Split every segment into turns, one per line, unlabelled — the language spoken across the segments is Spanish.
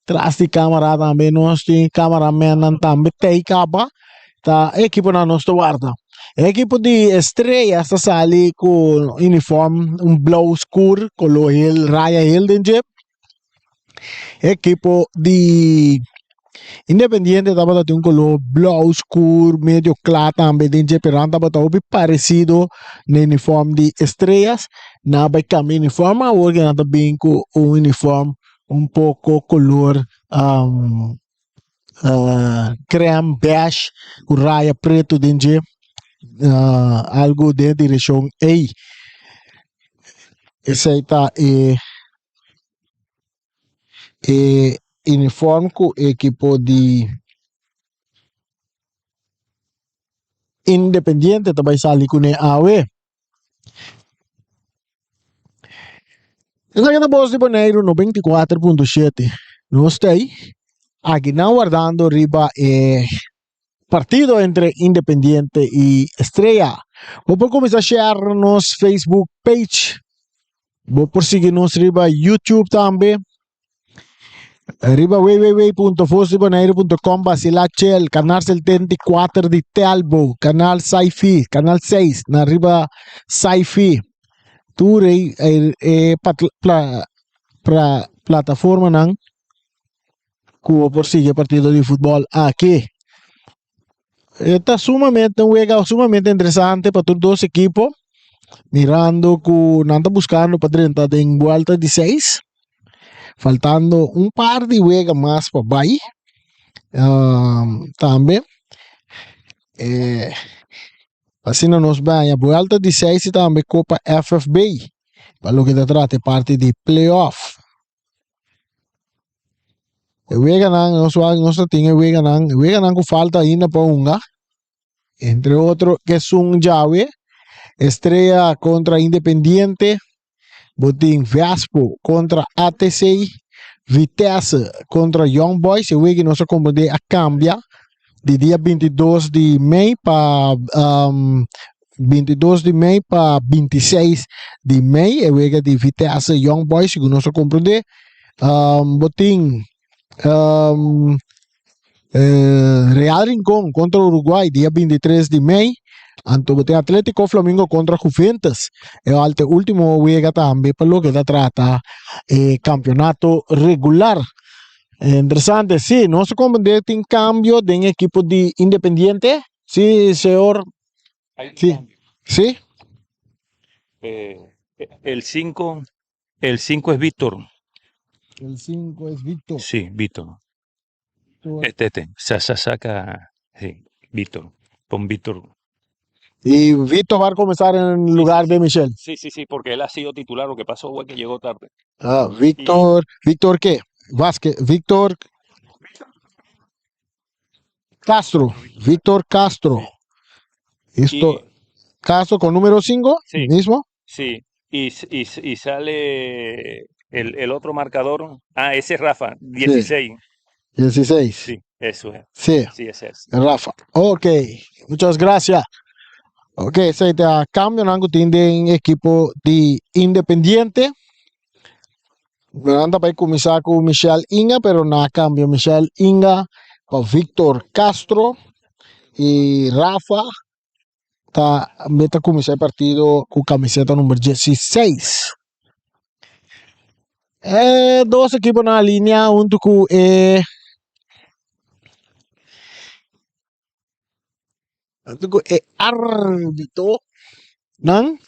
tras de cámara também nós tem cameraman também tem capa tá equipo na nossa guarda equipo de estreia está sali com uniforme blau escuro color heel raya heel dentro equipo de Independiente estava tem color blau escuro medio claro também dentro pero estava bem parecido no uniforme de estrelas na vai cambiar uniforme agora nada bem com o uniforme pouco color creme beige com raia preto dentro algo de direção A esse aí tá uniforme com equipo de Independiente também sali com a AWE essa aqui é a Voz de Bonaire 94.7 nós está aí aqui não guardando riba partido entre Independiente e Estrela vou por começar a share nos Facebook page vou por seguir nos riba YouTube também riba www.vozdebonaire.com/el canal 74 de Telbo canal Saifi canal 6 na riba Saifi tu plataforma nang que por seguir partido de futebol aqui está sumamente um juego sumamente interessante para todos os equipos mirando que não está buscando para 30 em volta de 6 faltando par de juegos más para Bahia também assim não nos vai a volta de 6 e também Copa FFB para o que se trata parte de playoff juega nós tem juega não que falta ainda para unga entre outros que é Jave Estrela contra Independiente Botim Vespo contra ATC Vitesse contra Young Boys o que nós compreender a cambia de dia 22 de maio para 22 de maio para 26 de maio o que de Vitesse Young Boys que nós compreender botim Real Rincón contra Uruguai dia 23 de maio Anto tem Atlético Flamengo contra Juventus é o último juego também para o que se trata campeonato regular interessante sim nosso comandante tem cambio de equipo de Independiente sim senhor sí
el 5 es Víctor
el 5 es Víctor
sí Víctor se saca sí Víctor con Víctor.
Y Víctor va a comenzar en lugar de Michel.
Sí, porque él ha sido titular. Lo que pasó fue que llegó tarde.
Víctor ¿qué? Vázquez, Víctor Castro. Víctor Castro. Esto, Castro con número 5,
sí,
mismo.
Sí, y sale el otro marcador. Ese es Rafa, 16.
Sí. 16.
Sí, eso es.
Sí,
ese es.
Rafa. Ok, muchas gracias. Ok, se está cambiando en equipo de Independiente. Anda para comenzar con Michel Inga, pero no cambio. Michel Inga para Víctor Castro y Rafa. Está meta comenzar el partido con camiseta número 16. Dos equipos en la línea, junto con árbitro,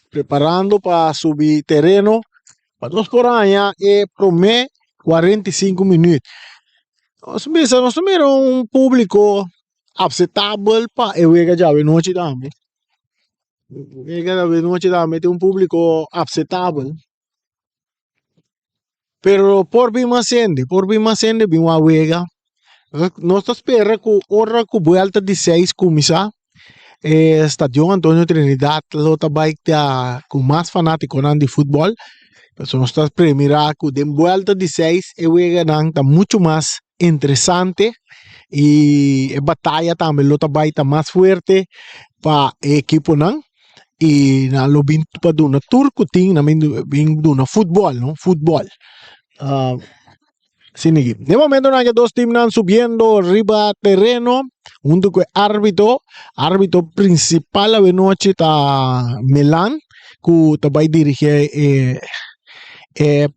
preparando para subir terreno. Para dos por allá, promete 45 minutos. Nós temos um público aceitável para o juego já de noite também. O juego de noite também tem um público aceitável. Pero por bem mais bem uma juega. Nós esperamos que hora que volta de 6 começar. Estadio Antônio Trinidad lota bike com mais fanático de futebol. Então nós estamos esperando que de volta de 6 o juego está muito mais interessante e a batalha também lota bike está mais forte para o equipo e na lobin para do turco tem na bem do futebol, não? Futebol. Sinigi. De momento na que dos teams están subiendo arriba terreno, junto con árbitro principal a noche está Milan, que te va a dirigir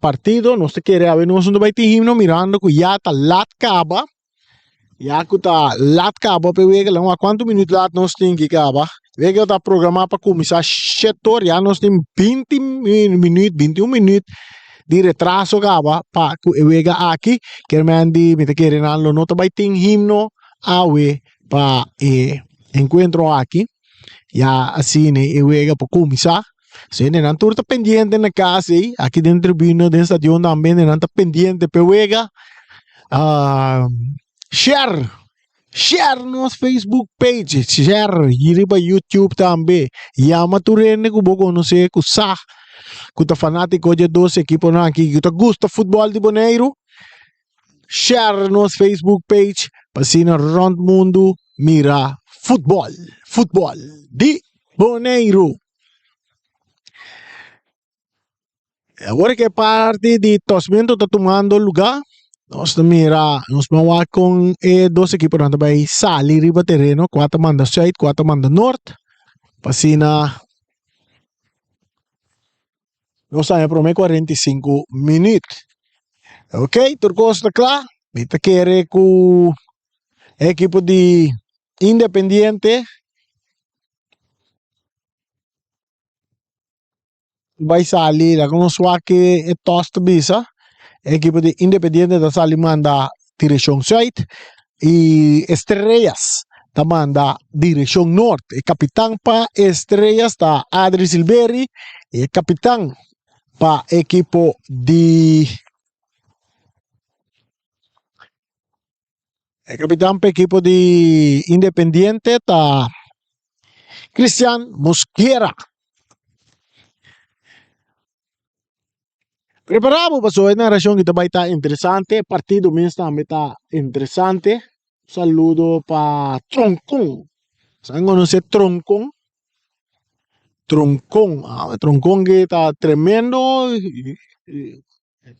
partido, no se quiere a ver no vai ter himno mirando que ya está lat caba, ya que está lat caba, pero vega lá quantos minutos lat nós tem que caba, vega está programado para começar 7 horas, já nós tem 20 minutos, 21 minutos de retraso acaba para vega aqui que mandi me te querem lo no te vai ter himno awe para encuentro aqui ya assim né vega para começar se né não turta pendiente na casa aqui dentro tribuna do estádio também não tá pendiente para vega share nos Facebook page share ir para YouTube também e a maturene que vou conhecer que sa que tá fanático de dois equipos não aqui que tá gosta futebol de Bonaire share nos Facebook page para assim rond mundo mira futebol de Bonaire agora que parte de tosmento está tomando lugar nós mira nós vamos com dois equipos não vai sair riba terreno 4 manda sul 4 manda norte para assim nós saímos para 45 minutos ok turcos está claro kita quer que o equipo de Independiente vai sair com nós que é tosta bisa equipo de Independiente da Sali manda direção site e Estrellas da manda direção norte. E capitão para Estrellas da Adri Silveri e capitão para equipo de Independiente da Cristian Mosquera. Preparado para sua narração que vai estar interessante. Partido mesmo também está interessante. Saludo para Troncon. Sabe conhecer Troncon? Troncon que está tremendo.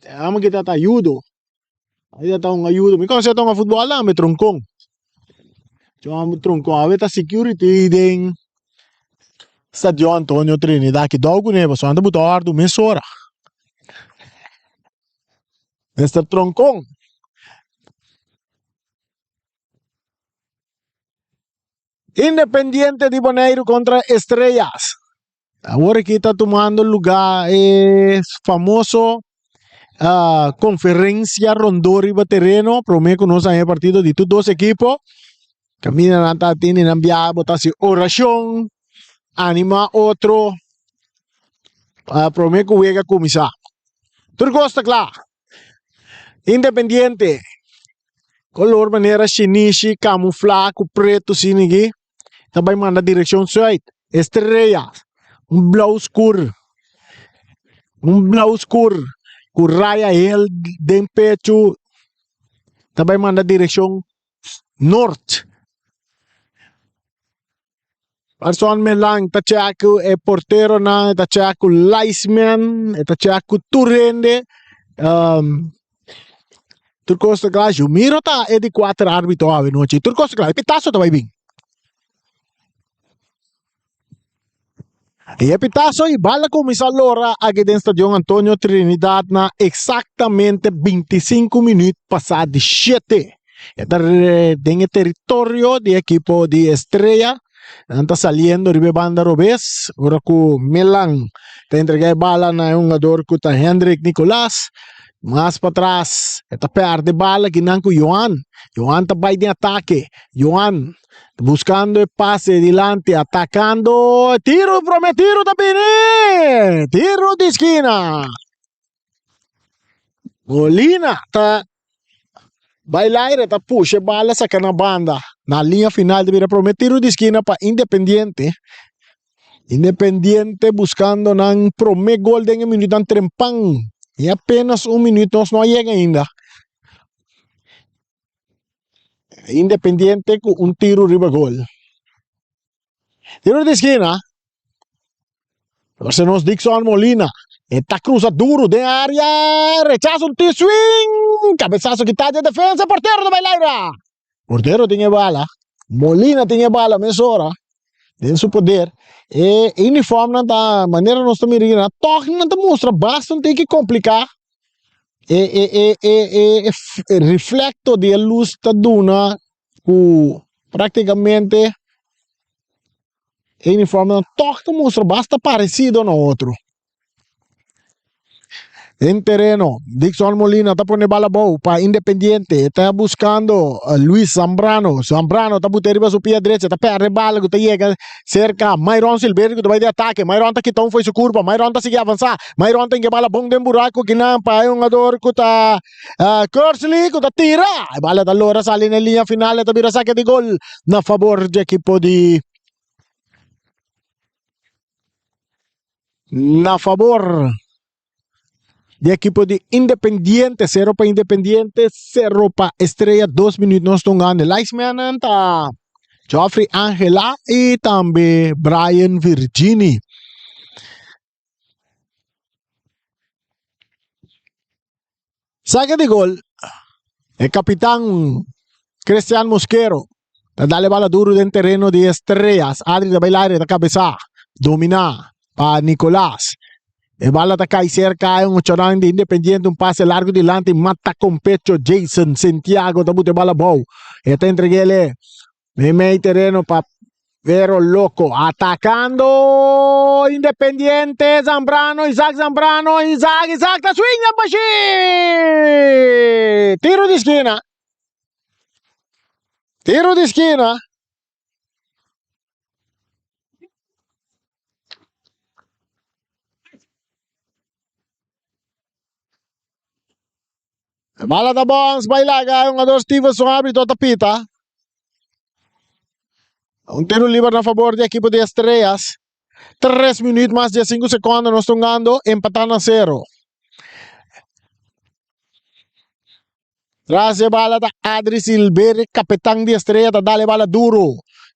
Amo que está ajudo. Aí está um ajudo. Me conhece a futebol lá, me Troncon. Então, Troncon, a ver tá security den Stadio Antonio Trinidad que dogo né, só anda botar do mesora. Mr. Troncon. Independiente de Bonaire contra Estrellas. Ahora que está tomando lugar es famoso conferencia Rondori terreno. Prometo no el partido de tus dos equipos. Caminan hasta tienen enviado votación oración. Anima otro. Prometo que juega comisar. Turco está claro. Independiente, color maneira chinichi, camuflado, preto, sinigi. Também manda direção site. Estrellas, blau escuro. Blau escuro. Com raia el de pecho. Também manda direção norte. Person melang tachaku e portero na tachaku liceman, tachaku turende. Turcos está claro, o miro tá é de 4 árbitros a noite. Turcos está claro, pitaço tá vai bem. E pitaço e bala começar lora aqui dentro do estádio Antonio Trinidad na exatamente 25 minutos passado de 7. Está en el territorio de equipo de Estrella. Está saliendo de banda Robes. Ahora con Milan te entrega bala na un jugador que está Hendrik Nicolás. Mas para trás, está perde bala que não com Johan. Johan está vai de ataque. Johan buscando el pase adelante, atacando. Tiro prometido também. Tiro de esquina. Molina está bailar, está puxa bala saca na banda. Na linha final de prometido de esquina para Independiente. Independiente buscando ng prome gol de minuto ng trempang. E apenas 1 minuto não chega ainda. Independiente com tiro riba gol. Tiro de esquina. Verse nos Dixon Molina. Esta cruza duro de área. Rechaza un T-swing. Cabezazo quitado de defensa. Portero de Bailaira. Portero tiene bala. Molina tiene bala. Mesora. En su poder. Uniforme da maneira nós estamos mirando. Toque não mostra. Basta tem que complicar. Reflecto de luz da duna. Praticamente. Uniforme toque mostra. Basta parecido no outro. En terreno, Dixon Molina está poniendo bala bow para Independiente, está buscando Luis Zambrano. Zambrano está botando su pie derecho, está perdendo bala que llega cerca. Myron Silveira que vai de ataque. Myron está quitando foi su curva. Myron está seguindo avançar. Myron tem que bala bom de buraco que não para um jogador que está Kersley que está tira. A bala da Lora sale na linha final, está vira saque de gol na favor do equipo de de equipo de Independiente, 0 para Independiente, 0 para Estrella, 2 minutos estão ganhando. Lá está Joffrey Angela e também Brian Virgini. Saque de gol, o capitão Cristian Mosquero, dale bala duro dentro terreno de Estrellas, Adri de Bailaire da cabeça, domina para Nicolás. E bala tá cai cerca, um chorão de Independiente, passe largo delante, mata com pecho Jason Santiago, tá bute bala bom. E tá entregue ele, meio terreno para Vero Loco, atacando Independiente, Zambrano, Isaac, tá swing, baixi! Tiro de esquina. Bala da Bons, Bailaga, um ador Stevenson abre toda pita. Um tiro livre na favor do equipo de Estrellas. 3 minutos mais de 5 segundos nós estamos ganhando, empatando a 0. Traz a bala da Adri Silveira, capitão de Estrellas, dá bala duro.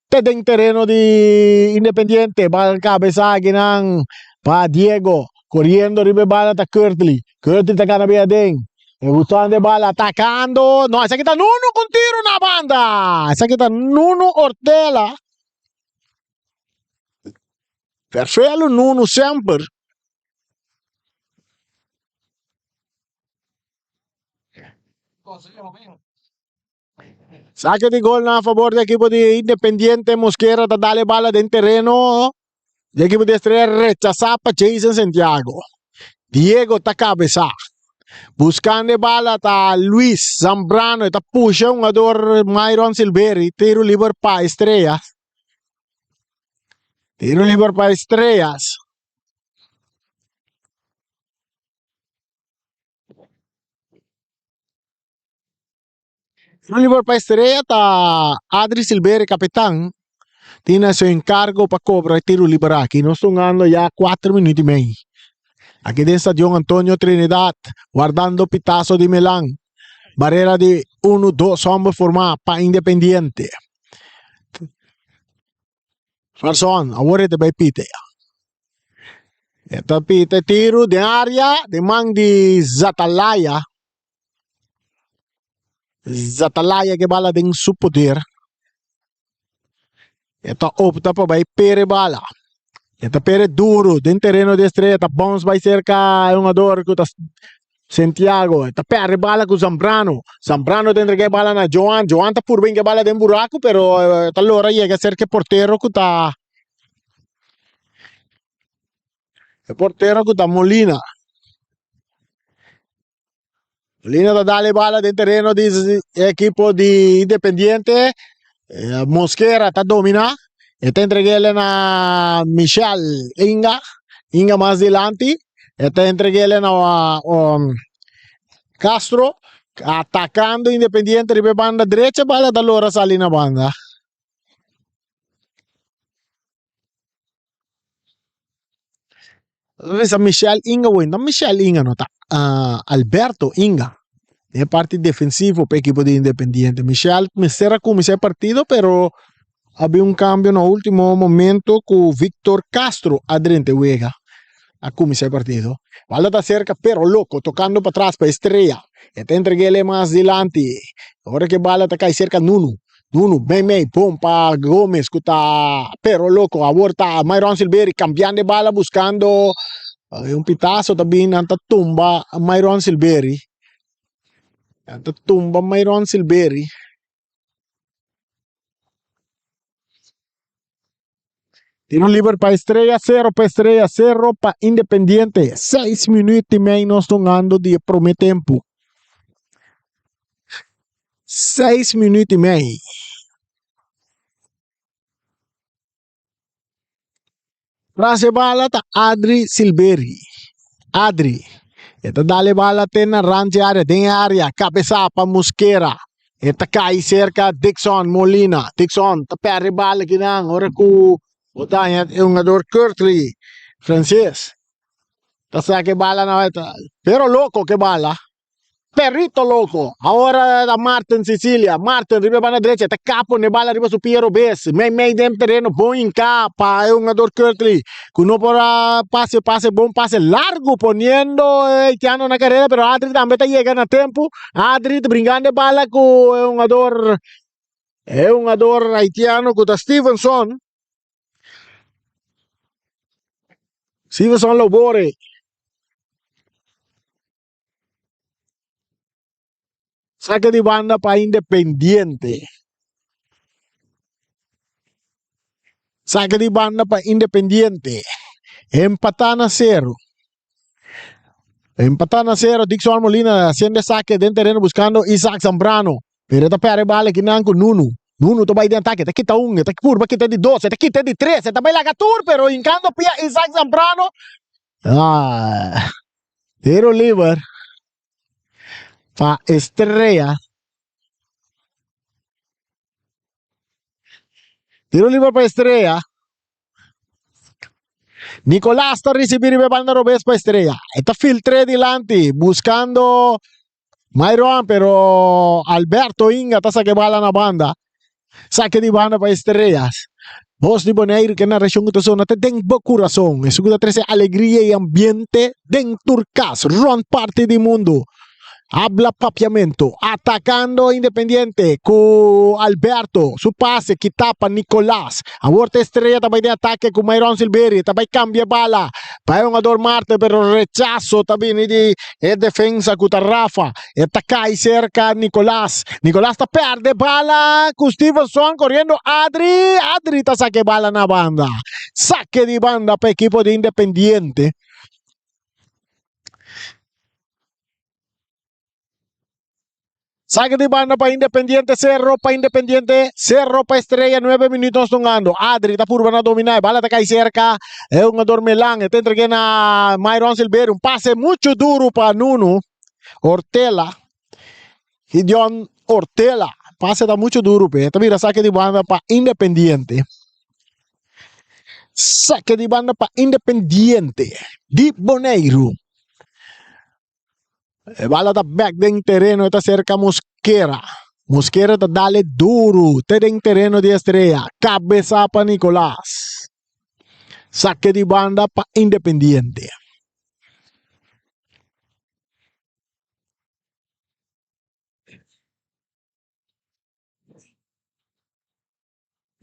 Tedeng terreno de Independiente, bala cabeça ng pa Diego, corriendo ribe bala da Curtley tá ganando bem. Buscando de bala, atacando. No, essa aqui tá Nuno com tiro na banda. Essa aqui tá Nuno Ortela. Perfeito, Nuno sempre. Saque de gol a favor do equipo de Independiente. Mosquera tá dando bala dentro terreno. O equipo de Estrella rechaza para Jason Santiago. Diego tá cabeça. Buscando bala tá Luis Zambrano, tá puxa um jogador Myron Silveira, tiro livre para Estrellas. Tiro livre para Estrellas. Tiro livre para Estrellas tá Adri Silveira, capitão. Tiene su encargo para cobrar tiro libre aqui. Nós estamos ganhando já 4 minutos e meio. Aquí del estadio Antonio Trinidad, guardando pitazo de Milán. Barrera de 1-2 hombres formada para Independiente. Farson, ahora te vai pite. Esta pite tiro de área de man de Zatalaya. Zatalaya que bala de su poder. Esta opta para vai pere bala. Esta pere duro, dentro terreno de Estrella, esta bounce vai cerca um jogador que Santiago, esta pere bala com Zambrano. Zambrano tem que bala na Joan tá por bem que bala de buraco, pero esta lora chega cerca portero que tá Molina. Molina tá dale bala dentro terreno de equipo de Independiente. Mosquera tá dominar. Esta entreguele na Michel Inga mais delante. Esta entreguele na Castro, atacando Independiente ribe banda direita, bala da Lora sali na banda. Essa Michel Inga, Michel Inga não tá. Alberto Inga. É parte defensivo para o equipo de Independiente. Michel será começar o partido, pero havia um cambio no último momento com Victor Castro adrente juega. a começar o partido. Bala está cerca, pero louco, tocando para trás, para Estrela. Está entregue mais delante. Agora que bala está cai cerca, Nuno. Nuno, bem, pum, para Gomes, que está pero louco. Agora está Myron Silveri, cambiando de bala, buscando um pitaço também, anta tumba Myron Silveri. Anta tumba Myron Silveri. Tiro livre para Estrela, 0 para Estrela, 0 para Independiente. 6 minutos e meio nós estamos de primeiro tempo. 6 minutos e meio. Frase bala ta Adri Silveri. Adri. Ita dale bala na range área, dentro área, cabeça para Mosquera. Ita cai cerca Dixon Molina. Dixon, ta perde bala que não, ora que Botanya é um jogador Curtly, francês. Tá certo que bala na ita. Pero louco que bala. Perrito louco. Agora da Martin Sicilia. Martin riba para na direita. Tá capo ne bala riba su Piero Bess. Meio dem terreno bom em capa. É um jogador Curtly. Cuno para passe, bom passe largo poniendo Haitiano na carreira, pero Adri também tá chegando a tempo. Adri brincando de bala com é um jogador haitiano com Stevenson. Stevenson Lobore. Saque de banda para Independiente. Saque de banda para Independiente. Empatan a 0. Empatan a 0. Dixon Molina haciendo saque dentro terreno buscando Isaac Zambrano. Pero esta perde bala que não com Nuno. Nuno está de ataque. Está quita 1, está curva, quita de 2, está quita de 3. Está bem lagatur, pero encando pia Isaac Zambrano. Tiro livre para Estrella. Tiro livre para Estrella. Nicolás está recibiendo el balón Robes para Estrella. Está filtré delante, buscando Myron, pero Alberto Inga está saque bala na banda. Saque de banda para Estrellas. Vos de Bonaire que na região de zona tem bom coração. Isso que traz alegria e ambiente dentro Turcas. Ron parte do mundo. Habla papiamento, atacando Independiente con Alberto, su pase que tapa Nicolás, aborta Estrella também de ataque con Myron Silveri, também cambia bala, para un ador Marte pero rechazo também de defensa con Rafa, ataca y cerca Nicolás, Nicolás ta perde bala con Stevenson corriendo Adri ta saque bala na banda, saque de banda para equipo de Independiente. Saque de banda para Independiente, 0 para Independiente, 0 para Estrella, 9 minutos jugando. Adri está por a dominar, bala está ahí cerca, es un adormelán, está entregando a Myron Silveri, un pase mucho duro para Nuno Ortela, Gideon Ortela, pase está mucho duro, pero mira, saque de banda para Independiente. Saque de banda para Independiente, de Bonaire. Bala está back dentro terreno, está cerca Mosquera. Mosquera está dale duro, está dentro terreno de Estrella. Cabeza para Nicolás. Saque de banda para Independiente.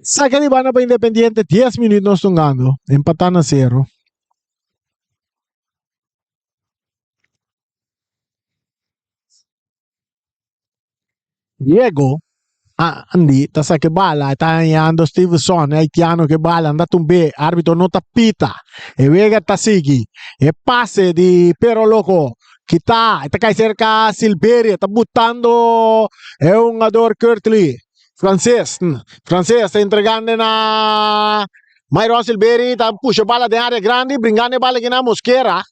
Saque de banda para Independiente, 10 minutos jugando, empatando a 0. Diego, Andy, está saque bala, está andando Stevenson, haitiano que bala, anda tumbe, árbitro no tapita, e Vega está sigue, e pase de pero loco, que está cai cerca Silveri, está botando, é un jogador Curtly, francês, está entregando na Myron Silveri, está puxa bala de área grande, brincando bala aqui na Mosquera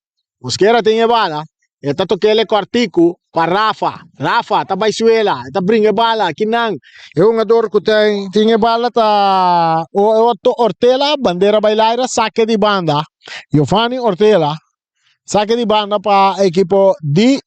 tem bala, está tocando quartico, para Rafa, tá baixuela, tá brinca bala, kinang. É um jogador que tem bala, tá Ortela, bandeira bailaira, saque de banda. Giovanni Ortela, saque de banda para a equipe de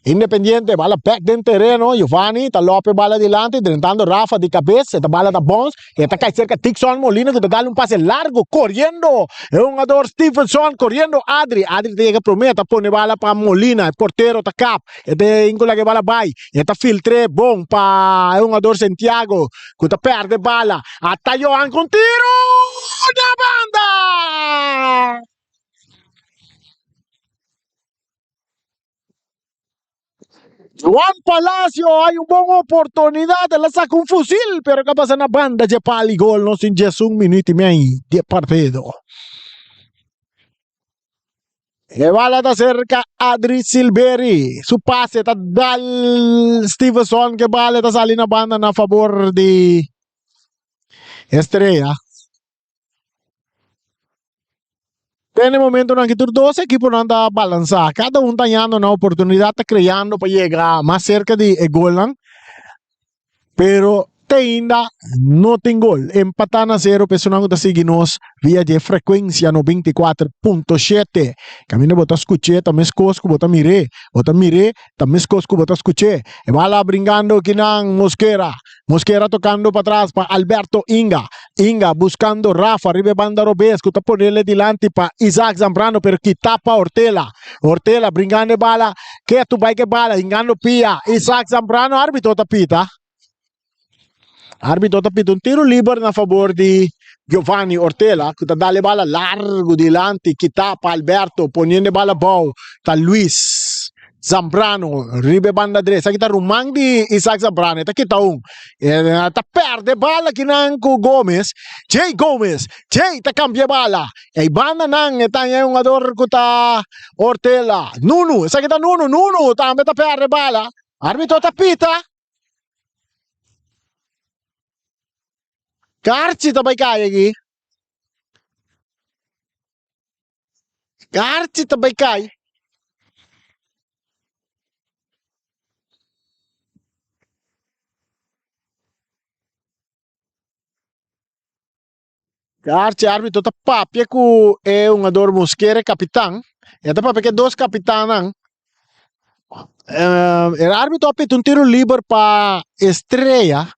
Independiente, bala back del terreno, Giovanni, Talope bala adelante, intentando Rafa de cabeza, esta bala da Bones, y está cae cerca Tixon Molina, que te da un pase largo, corriendo, es un jugador Stevenson, corriendo Adri llega prometa, pone bala para Molina, el portero está cap, este incola que bala bay, está filtre, bon, pa, es un jugador Santiago, que te perde bala, hasta Johan con tiro, ¡una banda! Juan Palacio, hay una buena oportunidad, le saca un fusil, pero que pasa en la banda de pali gol, no sin just un minuto y medio de partido. Le bala da cerca Adri Silveri, su pase está dal Stevenson, que bala da sali na banda a favor de Estrella. En el momento en que los dos equipos no andan balanzados, cada uno está dando una oportunidad, está creando para llegar más cerca de gol, pero ainda no tem gol. Empatan a 0, personal está seguindo-nos via de frequência 94.7. Caminho bota escuche, também escosco, bota mire, também escosco, bota escuche. E vai lá brincando aqui na Mosquera. Mosquera tocando para trás para Alberto Inga. Inga buscando Rafa, arriba banda Robesco, está ponendo delante para Isaac Zambrano, pero que tapa Ortela. Ortela brincando bala, que tu vai que bala, engano pia. Isaac Zambrano, árbitro tapita. Árbitro tapita un tiro libre a favor de Giovanni Ortela, que está dando bala largo delante, que tapa Alberto, poniendo bala bow, está Luis Zambrano, ribe banda derecha, aqui está Rumang de Isaac Zambrano, está aqui está está perde bala que não com Gomes, Jay Gomes, Jay está cambia bala, e banda não, está um jogador que está Ortela, Nuno, essa aqui está Nuno, também está perde bala, árbitro tapita. Karci tabay kaya gi. Karci tabay kaya. Karci árbitro ta papia ku é um ador Mosquera capitão. E ta papia que dois capitães. O árbitro apita um tiro livre para Estrella.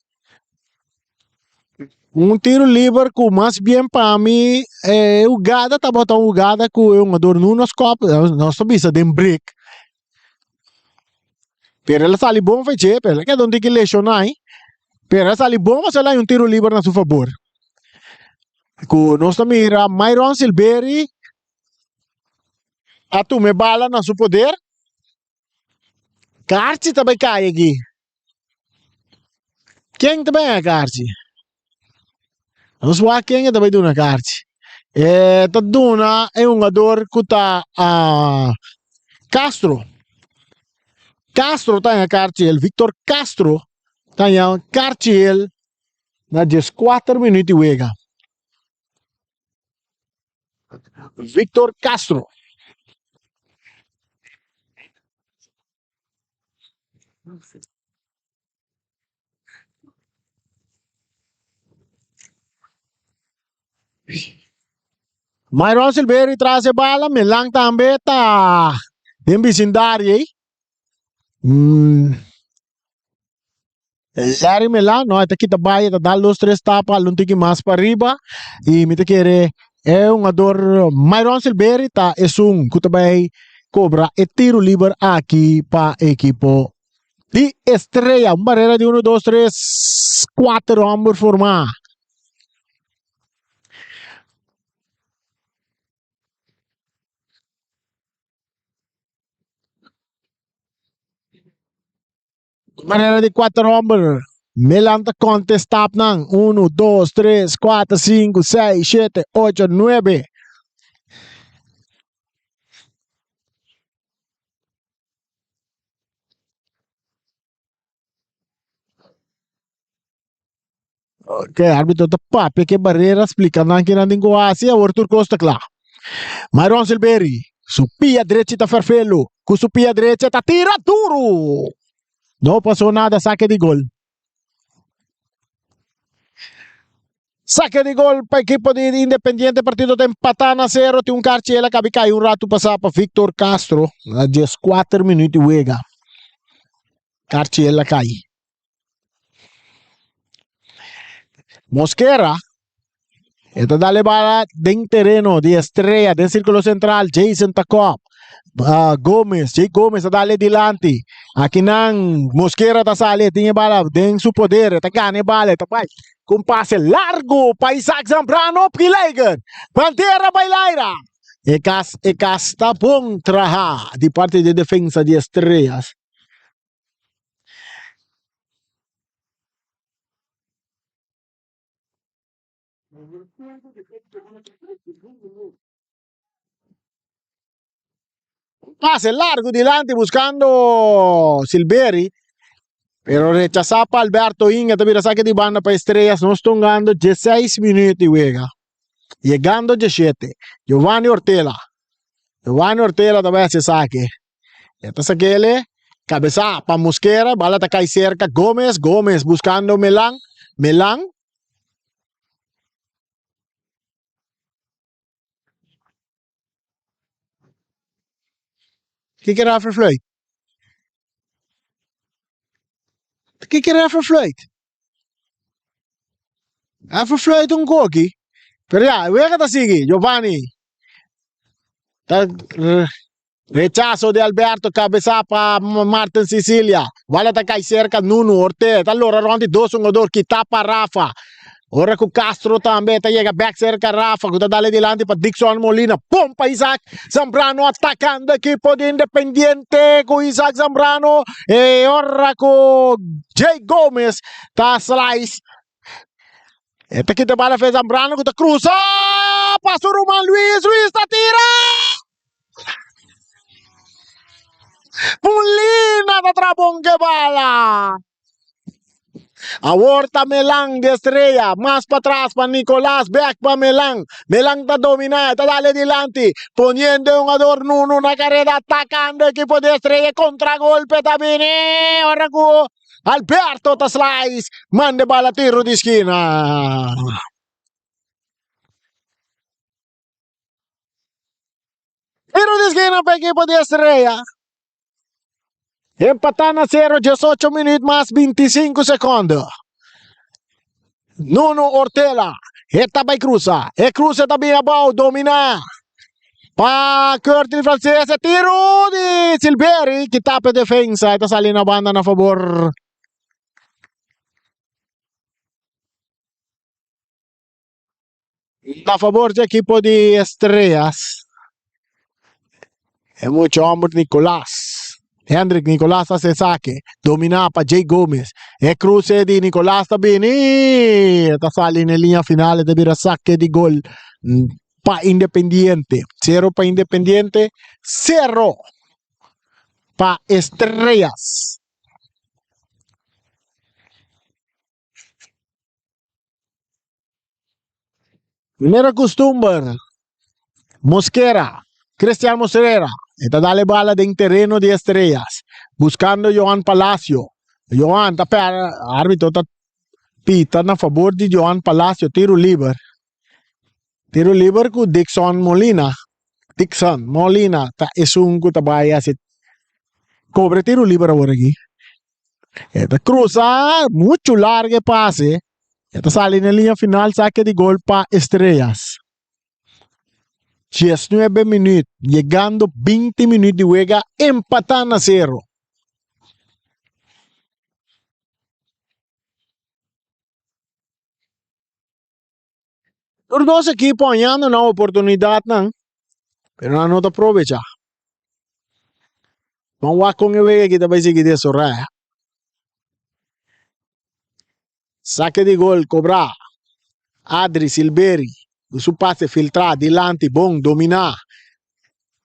Um tiro livre que mais bem para mim é o Gada, tá botando o Gada com um jogador no nosso copo, nós sabemos de break. Pero ela sale bom vai che, pero que não tem que lesionar, pero ela sale bom, mas ela é um tiro livre na seu favor. Com nós mira Myron Silveri a tu me bala na seu poder. Karci também cai aqui. Quem também é Karci? Os Wacken também do na Karci. Taduna é um jogador que está Castro. Castro está na Karci, el Victor Castro está na Karci na 14 minutos e wega. Victor Castro. Myron Silveri traz a bala, Melang também tá em vecindário aí. Larry Melang, não, até aqui tá baia, tá dando os três tapas, não tem que mais para riba. E me te querer é um jogador Myron Silveri, tá, é um que também cobra e tiro livre aqui para equipo de Estrella. Uma barreira de 1, 2, 3, 4 homens formar. Barreira de 4 homens. Melanta contestap ng 1, 2, 3, 4, 5, 6, 7, 8, 9. Okay, árbitro tepat. Peke barreira explica na que natin ko Asia, Arthur Costa Cla. Myron Silveri, supia direita ta Ferfelo. Ku supia direita ta tira duro. Não passou nada, saque de gol. Saque de gol para equipo de Independiente, partido de empatar na 0. Tem um Karci, ela cabe cair um rato passar para Victor Castro. Na 14 minutos e wega. Carchi en la calle. Mosquera. Esta dale bala de terreno de estrella del círculo central. Jason Tacop. Gómez, Jake Gómez dale dilante. Aqui nang Mosquera tá sale, tinha bala den su poder, tá gane bala, tá pai. Com passe largo para Isaac Zambrano, Pilegan. Pantera bailaira. E casta bom traha de parte de defesa de estrelas. Pase largo delante buscando Silveri, pero rechazaba Alberto Inga, también saque de banda para Estrellas, no están ganando 16 minutos de juega. Llegando 17, Giovanni Ortela también se saque. Entonces aquele, cabeza para Mosquera, bala está cae cerca, Gómez buscando Melang, ¿qué quiere Rafa Floyd? ¿Qué quiere Rafa Floyd? Rafa Floyd un coqui. Pero ya, juega está sigue, Giovanni. Rechazo de Alberto, cabeza para Martin Sicilia. Vale está cae cerca, Nuno Ortega. Allora ronde 2-1 que tapa Rafa. Ora com Castro também, tá chega back cerca Rafa, que tá dali delante para Dixon Molina, pompa Isaac Zambrano atacando a equipo de Independiente com Isaac Zambrano, e ora com Jake Gómez, tá slice. Esta aqui te bala fez Zambrano, que tá cruza, passa o Roman Luis tá tira! Molina tá trabong que bala! Aorta Melang de estrella, más para atrás para Nicolás, back para Melang está dominando, está dale delante, poniendo un adorno, una carrera atacando equipo de estrella, contragolpe también, ahora con Alberto Taslice, mande bala tiro de esquina. Tiro de esquina para equipo de estrella. Empatan a 0, 18 minutos más 25 segundos. Nuno Ortela. Esta vai cruza. E cruza também abaixo. Domina. Para Curtis Francês. Tiro de Silveri. Que tapa a defesa. Está salindo a banda na favor. Na favor do equipo de Estrellas. É muito homem Nicolás. Hendrik Nicolás hace saque, domina para Jake Gómez, e cruce de Nicolás también, está saliendo en línea final, deberá saque de gol para Independiente, 0 para Independiente, 0 para Estrellas. Primera costumbre, Mosquera, Cristian Mosquera. Está dale bala de terreno de Estrellas. Buscando Johan Palacio. Johan está árbitro está pitando a favor de Johan Palacio. Tiro libre. Tiro libre con Dixon Molina. Dixon Molina. Es un que vaya a cobre tiro libre por aquí. Esta cruza. Mucho largo pase. Esta sale en la línea final. Saque de gol para Estrellas. 19 minutos, llegando 20 minutos de juega, empatando a 0. Los dos equipos hallando una oportunidad, ¿no? Pero no te aprovecha. Vamos a con el juega que te va a seguir de Soraya. Saque de gol, cobra. Adri Silveri. Su pase filtrado, delante, bom, dominar.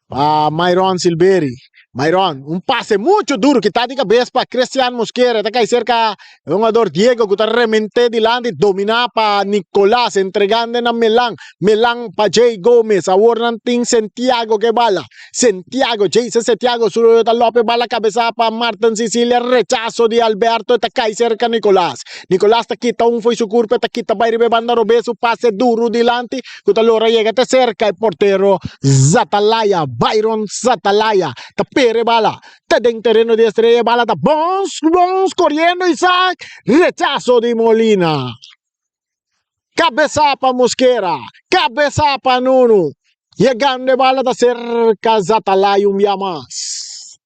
Myron Silveri. Myron, un pase mucho duro que está de cabeça para Cristian Mosquera. Está ahí cerca un jugador Diego que está remente delante, dominar para Nicolás, entregando a Melang. Melang para Jay Gómez. Ahora tiene Santiago que bala. Jason Santiago, su López bala cabeza para Martin Sicilia. Rechazo de Alberto, está ahí cerca Nicolás. Nicolás está quita un fue su curva, está quita baile banda robe su pase duro delante. Que ahora llega cerca el portero Zatalaya, Byron Zatalaya. Está pere bala. Está en terreno de Estrella, bala está bons, corriendo Isaac. Rechazo de Molina. Cabeça para Mosquera. Cabeça para Nuno. Llegando de bala está cerca Zatalay un día más.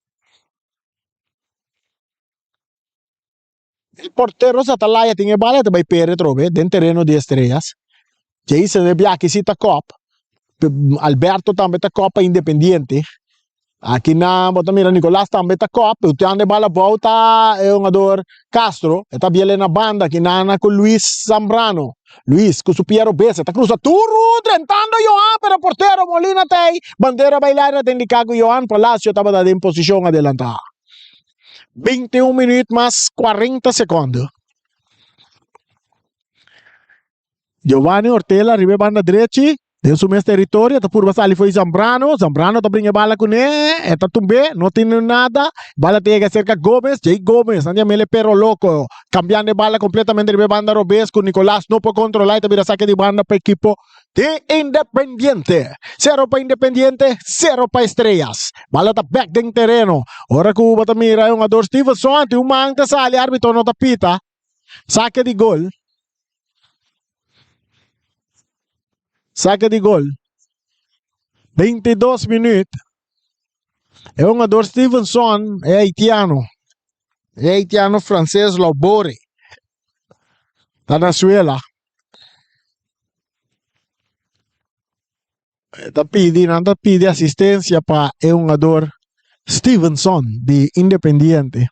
El portero Zatalaya tiene bala, te va a pere trove, en terreno de Estrellas. Já se deve aqui se tá Copa. Alberto também tá Copa Independiente. Aqui na Botamira Nicolás também tá Copa. O Tiande Bala volta é um jogador Castro. Está bem na banda aqui na com Luis Zambrano. Luis, com o Piero Bessa. Tá cruza tudo, tentando Johan, pero portero Molina tem. Bandeira bailar tem de cago Johan. Palacio estava dando em posição adelantada. 21 minutos mais 40 segundos. Giovanni Ortela, arriba banda direita, deu su mesmo território, tá por ali foi Zambrano tá brinca bala com ele, tá tumbe, não tem nada, bala chega cerca Gomes, Jay Gomes, anda mele perro louco, cambiando de bala completamente arriba banda Robes com Nicolás, não pode controlar, tá vira saque de banda para equipo de Independiente, 0 para Independiente, 0 para Estrellas, bala tá back dentro terreno, ora que o bata mira é um ador Stevenson, tem uma anta sale, árbitro não tá pita, saque de gol. Saca de gol. 22 minutos. É um jogador Stevenson, é haitiano. É haitiano francês Laubore. Da Venezuela. Está pedindo assistência para um jogador Stevenson de Independiente.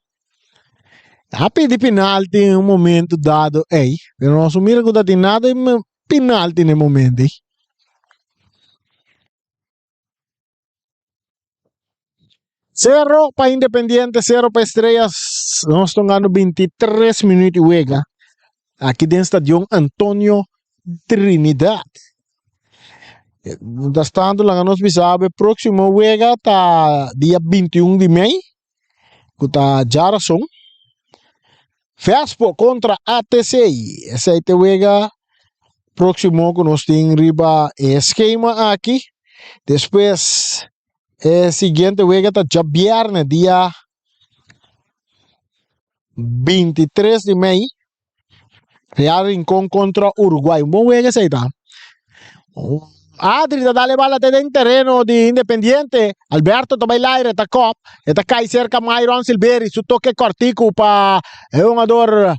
A pedir penalti em um momento dado. Ei, eu não assumir que não tem nada penalti no momento. 0 para Independiente, 0 para Estrellas. Nós estamos ganhando 23 minutos de juega. Aqui dentro do estádio Antônio Trinidad. Da estando lá nós sabe, próximo juega tá dia 21 de maio. Que tá Jarason. Fespo contra ATC. Esse aí te juega próximo que nós temos riba esquema aqui. Depois siguiente juega está já viernes, dia 23 de maio. Real Rincón contra Uruguay. Un buen juego ese está. Adri da dale bala de terreno de Independiente. Alberto to bailar está cop. Está cai cerca Myron Silveri. Su toque cortico para un jugador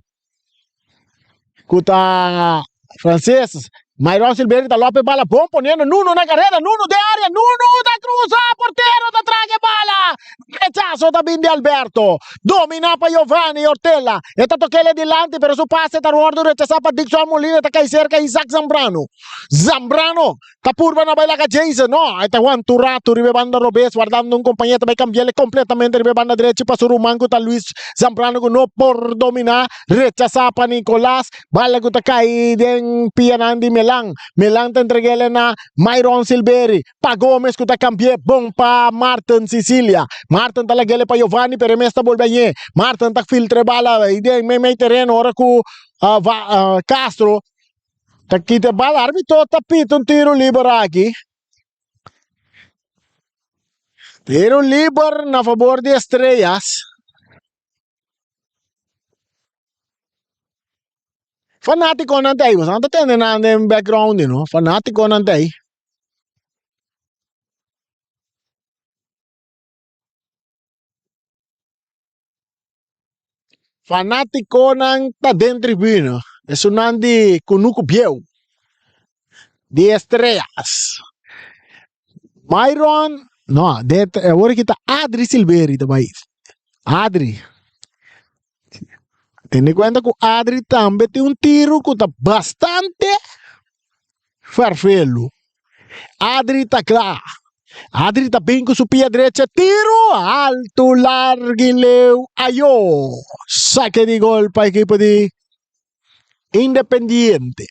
cuta francés. Myron Silveri está López bala bom poniendo Nuno na carrera. Nuno de área. Nuno da cruza. Portero da trague bala. Rechazo también de Alberto. Domina para Giovanni Ortela. Está toquele delante, pero su pase está gordo. Rechazar para Dixon Molina. Está cae cerca Isaac Zambrano. Zambrano. Está purva na baila Jason. No, ahí está Juan Turrato. Ribe banda Robes. Guardando un compañero. Va a cambiarle completamente. Ribe banda derecha. Para su Rumanco. Está Luis Zambrano. No por dominar. Rechazar para Nicolás. Bala que está cae en Pianandi Melang. Melang te entreguele na Myron Silveri. Pa Gomes que está cambié. Bom pa Martin Sicilia. Martin tá lagele para Giovanni, pero me está volviendo. Martin tá filtre bala e de meio terreno ora com Castro. Tá quita bala, árbitro tá pita um tiro livre aqui. Tiro livre na favor de Estrellas. Fanático não tem, você não tá tendo nada em background, não? Fanático não tem. Fanático ng ta dentro tribuna. Eso nandi kunuko bieu. De Estrellas. Myron, no, agora kita Adri Silveri também. Adri. Tendo cuenta que Adri também tem um tiro que tá bastante farfelo. Adri tá claro. Adri tá bem com sua pia direita, tiro alto, larguileu, ayo. Saque de gol para a equipe de Independiente.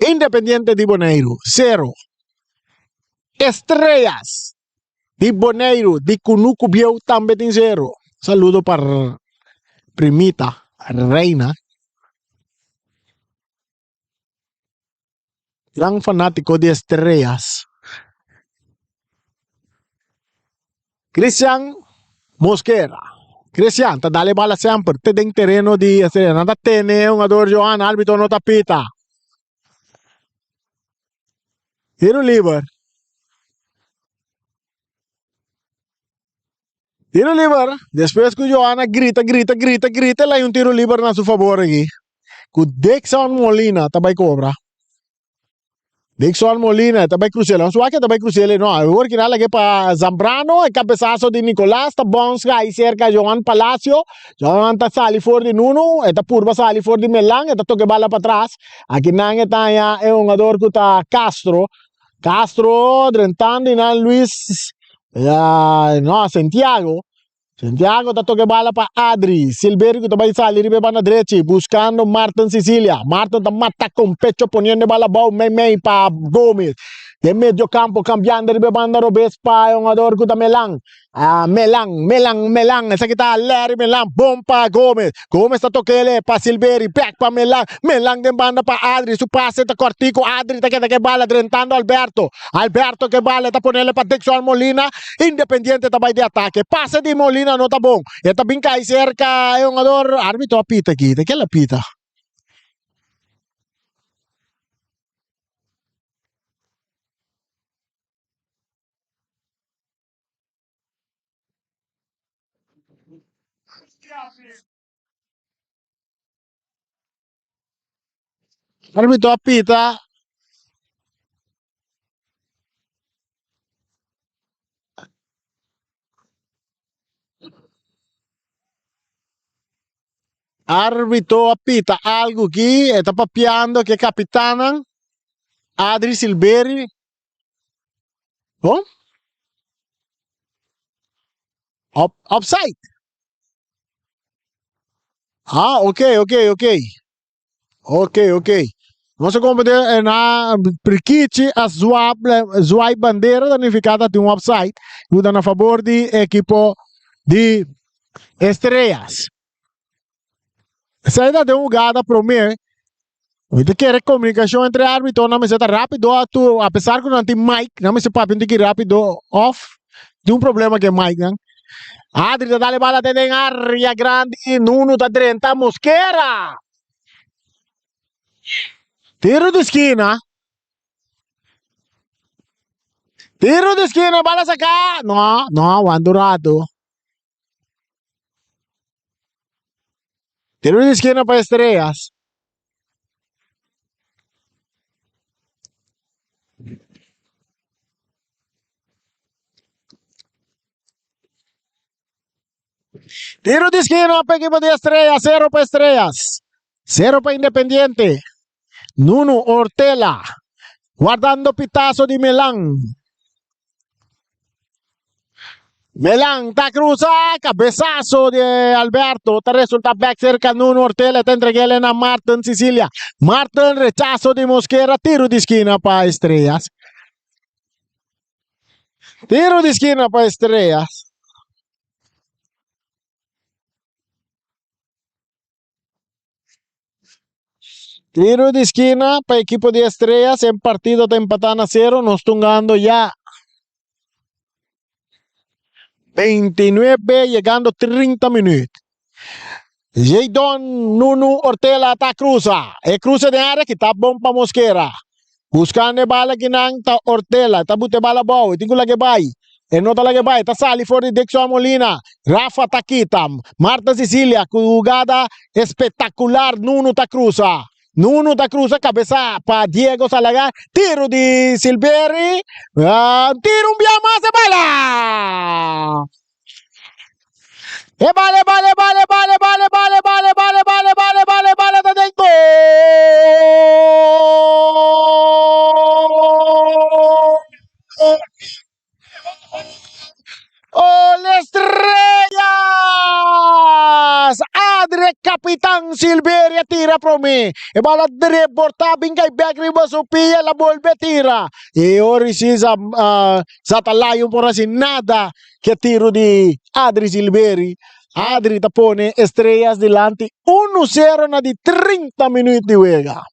Independiente de Bonaire, 0. Estrellas de Bonaire, de Cunuco Bieu, também tem 0. Saludo para Primita, Reina. Gran fanático de Estrellas. Christian Mosquera. Christian, ta dale bala sempre, te den terreno di Estrella. Nada tene un ador Johan, arbitro no tapita. Tiro liber. Tiro liber. Después que Johanna grita, la hay un tiro liber a su favor aquí. Con Dixon Molina, tabay cobra. Dixon Molina, tabay crucial. Ang suwake tabay crucial. No, ahora que nada que pa Zambrano, el cabezazo de Nicolás, ta bons ahí cerca Johan Palacio. Johan ta sali for de Nuno, eta purba sali for de Melang, eta toque bala para atrás. Aquí nang eta ya un ador que ta Castro. Castro, drentando na Luis, no, Santiago. Santiago tá toque bala para Adri. Silverio que também sai ali na direita, buscando Martin Sicilia. Martin tá mata com pecho, poniendo bala bom, meio para Gomes. De medio campo, cambiando de banda Robes para um ador que tá Melang. Melang. Essa aqui tá Larry Melang, bom para Gomes. Gomes tá toque para Silverio, back para Melang. Melang de banda para Adri. Su passe tá cortico, Adri tá que bala, drentando Alberto. Alberto que bala, tá ponendo para Dixon Molina. Independiente também de ataque. Passe de Molina não tá bom. E tá bem cai cerca, é um ador. Árbitro apita aqui, de que ela apita? Árbitro apita. Árbitro apita algo aqui, está papiando que capitana Adri Silveri. Oh? Offside. Ah, ok. Não se como na Prikici a Zwai bandeira danificada de um offside, muda a favor de equipo de Estrelas. Saída de jogada para mim. Você quer comunicação entre árbitro na meseta rápido, apesar que não tem mic, não me se papi tem que rápido off. Tem um problema que é mic, não? Adri tá dale bala tem área grande, Nuno tá 30 Mosquera. Tiro de esquina. Tiro de esquina, bala sacar. No, Andorado. Tiro de esquina para Estrellas. Tiro de esquina para equipo de Estrellas, 0 para Estrellas. 0 para Independiente. Nuno Ortela. Guardando pitazo de Melang. Melang, ta cruza, cabezazo de Alberto, te resulta back cerca Nuno Ortela, te entreguele a Martin Sicilia. Martin, rechazo de Mosquera, tiro de esquina para Estrellas. Tiro de esquina para Estrellas. Tiro de esquina para equipo de Estrellas en partido de empatan a 0, nos tungando ya 29, llegando 30 minutos. Jadon Nuno Ortela está cruza. El cruce de área que está bom para Mosquera. Buscando bala que nang ta Ortela. Está bute bala bau. Tingko lagi bay. Nota lagi bay. Está sali for de Dixon Molina. Rafa Taquitam. Marta Sicilia. Jugada espectacular. Nuno ta cruza. Nuno da Cruz, cabeça para Diego Salagar, tiro de Silveri, tiro um dia mais, bala! Vale, tá dentro! ¡Ole Estrellas! Adre Capitán Silveria tira para mí. E bala de borta bingay back riba supia la volve tira. E ora si satalayo por assim nada que tiro de Adri Silveri. Adri tapone Estrellas delante 1-0 na di 30 minutos de juega.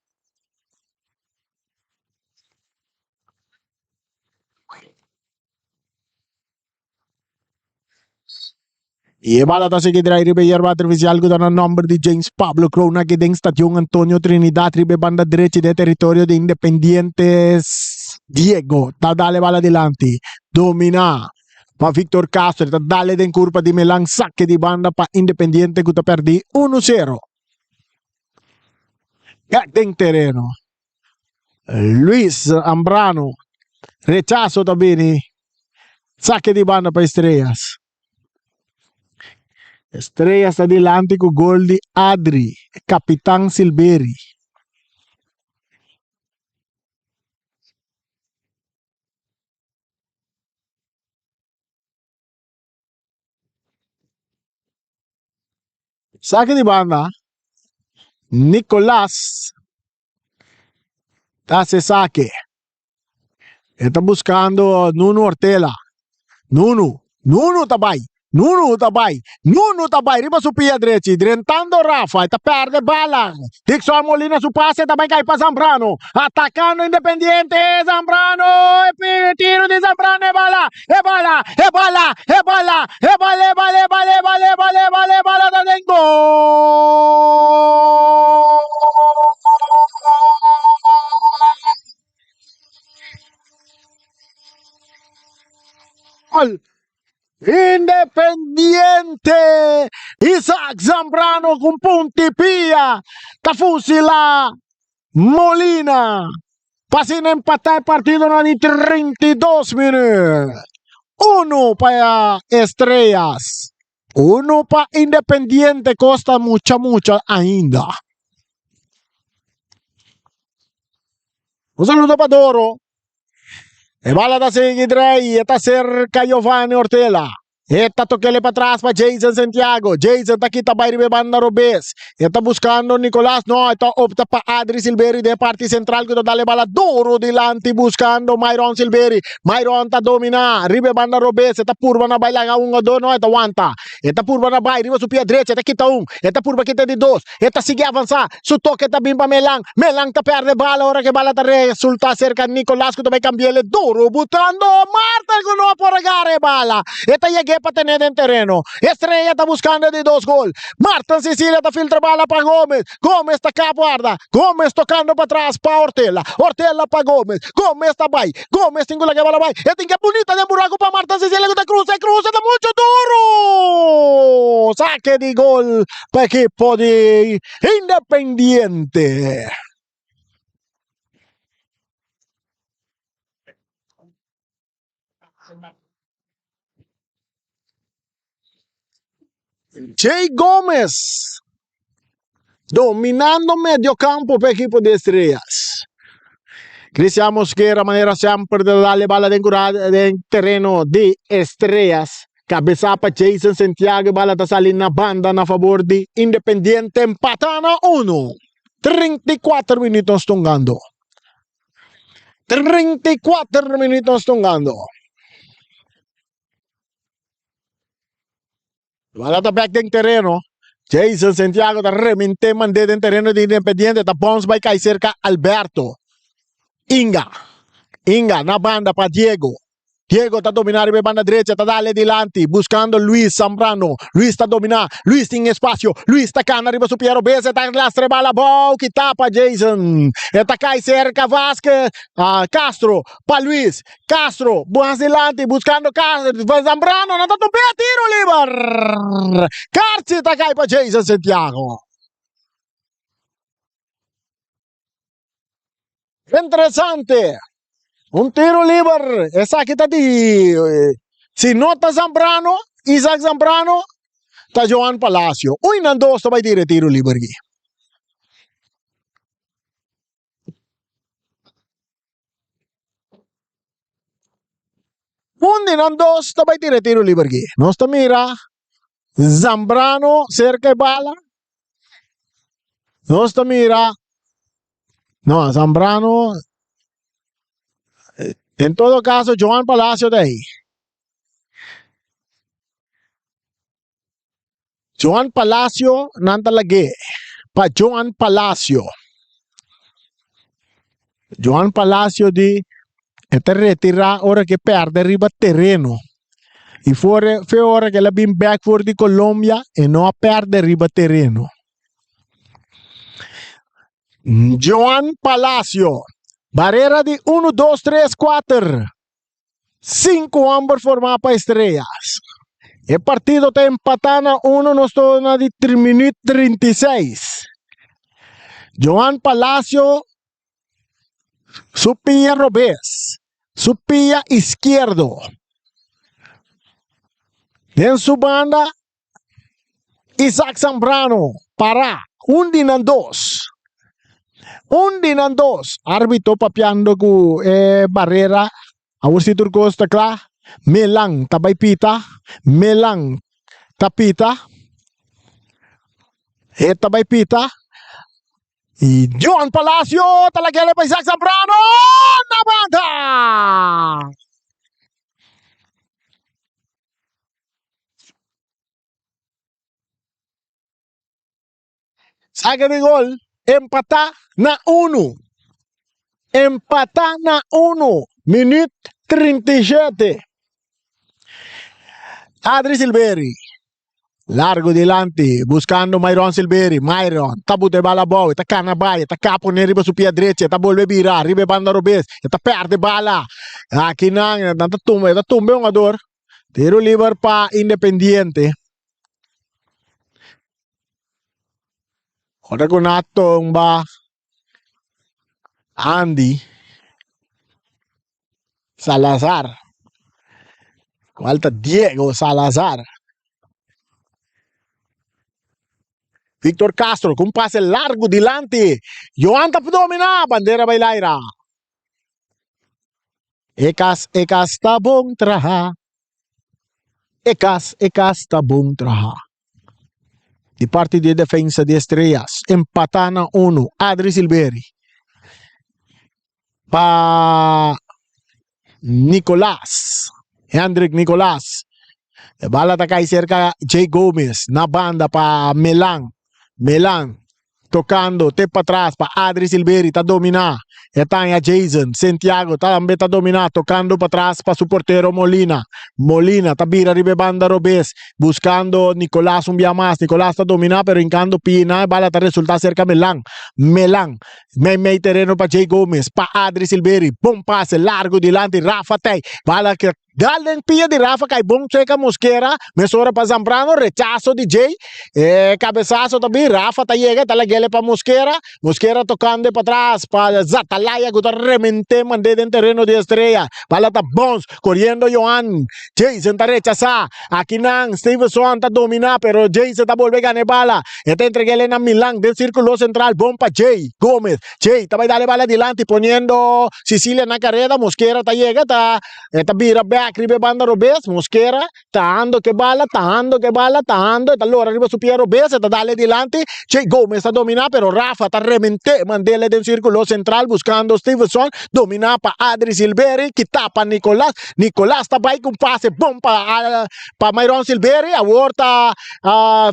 E bala ta sige drai ribe yerba artificial ko na number di James Pablo Crona que den Estación Antonio Trinidad ribe banda derecha de territorio de Independientes Diego ta dale bala adelante domina pa Victor Castro ta dale den curva di Melang sacche di banda pa Independiente que ta perdi 1-0 den terreno Luis Ambrano rechazo tabini sacche di banda pa Estrellas. Estrellas adelante con gol de Adri, Capitán Silveri. Saque de banda, Nicolás hace saque. Está buscando Nuno Ortela. Nuno tabay. Nuno tabay, riba su pia direita, drentando Rafa, eta perde bala. Dixon Molina su passe, também cai para Zambrano. Atacando Independiente, Zambrano, tiro de Zambrano, bala, tá dentro. Gol! Independiente Isaac Zambrano con punti pia Cafusila Molina pasin empatar partido na di 32 minutos 1 para Estrellas 1 para Independiente costa mucha ainda. Un saludo para Doro. E bala da seguir Drey, está cerca Giovanni Ortela. Está toquele para atrás para Jason Santiago. Jason está aqui, está baile banda Robes. Está buscando Nicolás. No, está opta para Adri Silveri de parte central. Que está dale bala duro delante buscando Myron Silveri. Myron está dominar. Ribe banda Robes. Está purba na baila a 1-2. No, está aguanta. Está purba na baila. Ribe su pia derecha. Está quita 1. Está purba quita de 2. Está sigue avançar. Su toque está bem para Melang. Melang está perde bala. Ahora que bala está resulta cerca Nicolás. Que está cambiarle duro. Botando Marta. Que no por agarre bala. Está llegue para tener en terreno. Estrella está buscando de 2 gols. Marta Cecilia está filtra bala para Gómez. Gómez está acá guarda. Gómez tocando para atrás para Ortela. Ortela para Gómez. Gómez está bem. Gómez tengo la que bala bem. Tem que bonita de buraco para Marta Cecilia que cruza está mucho duro. Saque de gol para equipo de Independiente. Jay Gómez dominando medio campo para equipo de Estrellas. Cristian Mosquera manera siempre de darle bala de terreno de Estrellas. Cabeça para Jason Santiago, bala está saliendo na banda na favor de Independiente, empatando 1. 34 minutos tongando. 34 minutos tongando. Bala está back en terreno. Jason Santiago está remente mandé en terreno de Independiente. Está bounce by cair cerca Alberto. Inga na banda para Diego. Diego está dominando en banda derecha, está dale delante, buscando Luis Zambrano. Luis está dominando, Luis tiene espacio, Luis está acá, arriba su Piero Besa, está lastre bala, ball, que tapa Jason. Está cae cerca Vázquez, Castro, para Luis, Castro, más adelante, buscando Castro, Zambrano, no está topea, tiro libre. Carci está cae para Jason Santiago. Interesante. Un tiro libre. Esa aquí está de. Si no está Zambrano, Isaac Zambrano, está Joan Palacio. Uy, Nando, está va a dire tiro libre aquí. Undi Nando, está va a dire tiro libre aquí. No está mira. Zambrano cerca de bala. No está mira. No, Zambrano. En todo caso, Joan Palacio de ahí. Joan Palacio, nanta lagi. Pa Joan Palacio. Joan Palacio di retira ora che perde arriba terreno. E foi ora que ela vem back for de Colômbia e não perde riba terreno. Joan Palacio. Barreira de 1, 2, 3, 4. 5 ambos formar para estrelas. El partido está empatando a 1, nos torna de 3 minutos 36. Joan Palacio, su pilla Robés, su pilla izquierdo. En su banda, Isaac Zambrano, para, 1-2. 1-2. Árbitro papiando con barrera. Awur si Turcos takla. Melang tabay pita. Melang tapita. Tabay pita. Y Joan Palacio talaga pa Isaac Zambrano na banda. Saga de gol, empata na 1. Empata na 1. Minute 37. Adri Silveri. Largo delante, buscando Myron Silveri. Myron, tabute bala boa, tá canabaia, tá capo ne riba su pia direita, tá volve virar, riba banda Robes, tá perde bala. Aqui não, tá tumbe um ador. Tiro livre para Independiente. Ora con atong ba Andy Salazar. Falta Diego Salazar. Víctor Castro con un pase largo delante. Joan domina, bandera bailaira. Ekas tabong traha. Ekas tabong traha. Di parte de defensa de Estrellas. Empatana 1. Adri Silveri. Pa Nicolás. Hendrik Nicolás. Bala ta kay cerca Jay Gomez. Na banda pa Melang. Melang. Tocando, te para atrás para Adri Silveri, tá dominar. Está a Jason Santiago, também tá dominar, tocando para trás para su portero Molina. Molina, tá vira ribe banda Robes, buscando Nicolás un día más. Nicolás tá dominar, pero hincando pina, bala tá resulta cerca Melang. Melang, may terreno para Jay Gomez, para Adri Silveri, bom pase, largo delante, Rafa Tay, bala que Galen pia de Rafa, cai bom checa Mosquera, mesora para Zambrano, rechazo de Jay, cabeçazo também, Rafa tá chega, tá legal para Mosquera, Mosquera tocando para trás, para Zatalaya, que tá remente, mandei dentro terreno de Estrella, bala tá bons, correndo Joan, Jason tá rechazar, aqui não, Stevenson tá dominar, pero Jason tá volver ganhar bala, tá entregando na Milan, del círculo central, bom para Jay Gómez, Jay, tá vai darle bala adelante, poniendo Sicilia na carrera, Mosquera tá chega, tá vira back, ribe banda Robes, Mosquera, tajando que bala, y allora arriba su pie Robes, está dale adelante, Jay Gómez está dominar, pero Rafa está remente, mandele del círculo central, buscando Stevenson, domina para Adri Silveri, que tapa Nicolás, Nicolás está ahí con pase, bom para Myron Silveri, aborta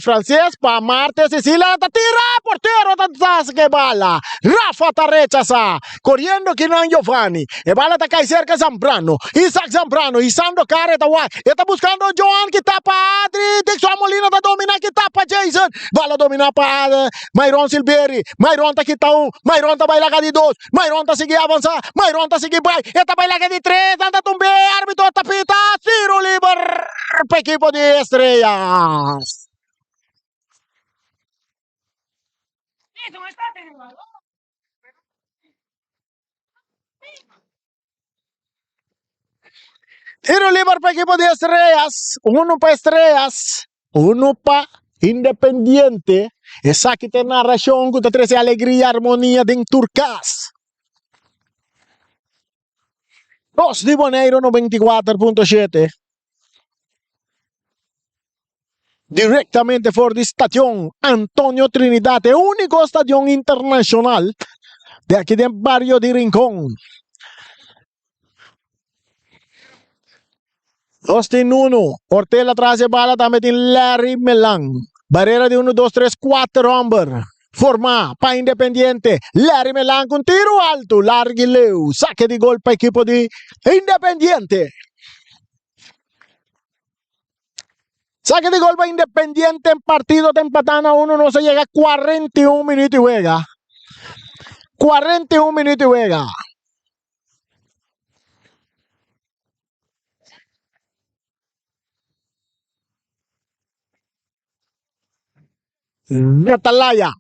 francés, para Marte, Cecilia, está tira, portero, está que bala, Rafa está rechaza, corriendo que no Giovanni, e bala está cae cerca Zambrano, Isaac Zambrano, Isando cara está buscando Joan que tapa Adri, Dixon Molina está dominar que tapa Jason, bala dominar para Myron Silveri, Myron está quitando, Myron está bailar de 2, Myron está seguir avançar, Myron está seguir vai, está bailar de 3, anda tumbe, árbitro tapita, tiro livre para equipo de Estrellas. Tiro libre para equipo de Estrellas, 1 para Estrellas, 1 para Independiente. Esa que te narración que te trae alegría, armonía de Turcas. 2 de Bonaire 94.7. Directamente por el estación Antonio Trinidad, el único estación internacional de aquí del barrio de Rincón. 2-1. Ortel atrás de bala también tiene Larry Melang. Barrera de 1, 2, 3, 4 hombre. Forma para Independiente. Larry Melang con tiro alto. Larguileu. Saque de gol para equipo de Independiente. Saque de gol va Independiente en partido, te empatan a 1, no se llega a 41 minutos y juega. 41 minutos y juega. Atalaya.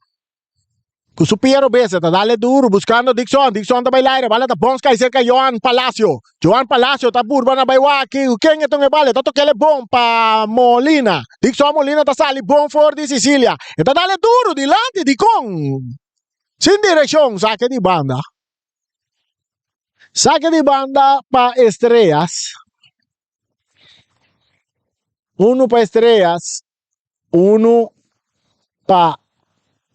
Cusupiero veces, dale duro, buscando Dixon está bailar, vale ta Bonska y cerca Joan Palacio está burba na baiwa aquí, ¿quién es que vale? Está toquele bom pa Molina, Dixon Molina está sali bom for di Sicilia, está dale duro, dilante, di con, sin dirección, saque de banda pa Estrellas, uno pa Estrellas, uno pa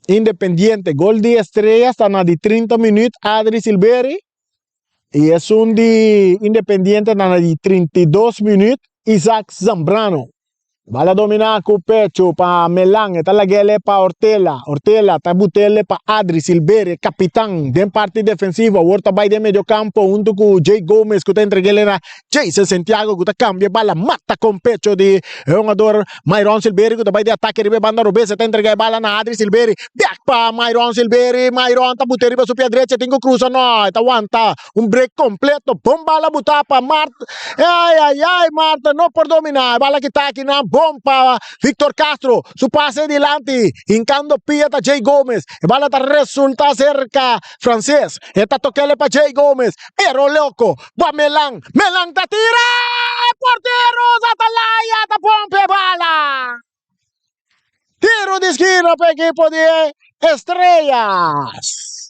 Independiente, gol de Estrellas, está na de 30 minutos, Adri Silveri, y es un de Independiente, está na de 32 minutos, Isaac Zambrano. Bala dominar con pecho para Melan, está la guele para Ortela, está butele para Adri Silveri, capitán, de parte defensiva, Huerta by de medio campo, junto con Jay Gómez, que está entreguele a Jason Santiago, que está cambia bala, mata con pecho de jugador Myron Silveri, que está by de ataque, ribe banda robesa, está entreguele bala na Adri Silveri, back para Myron Silveri, Myron está butele ribe su pie derecha, tengo cruza, no, está aguanta, un break completo, pum bala buta para Marta, ay, Marta, no por dominar, bala que está aquí, no, bom para Víctor Castro, su pase adelante, hincando pie a Jay Gómez, bala resulta cerca, francés, está toquele para Jay Gómez, pero loco, va Melan te tira, porteros, Atalaya, te pompe bala, tiro de esquina para equipo de Estrellas.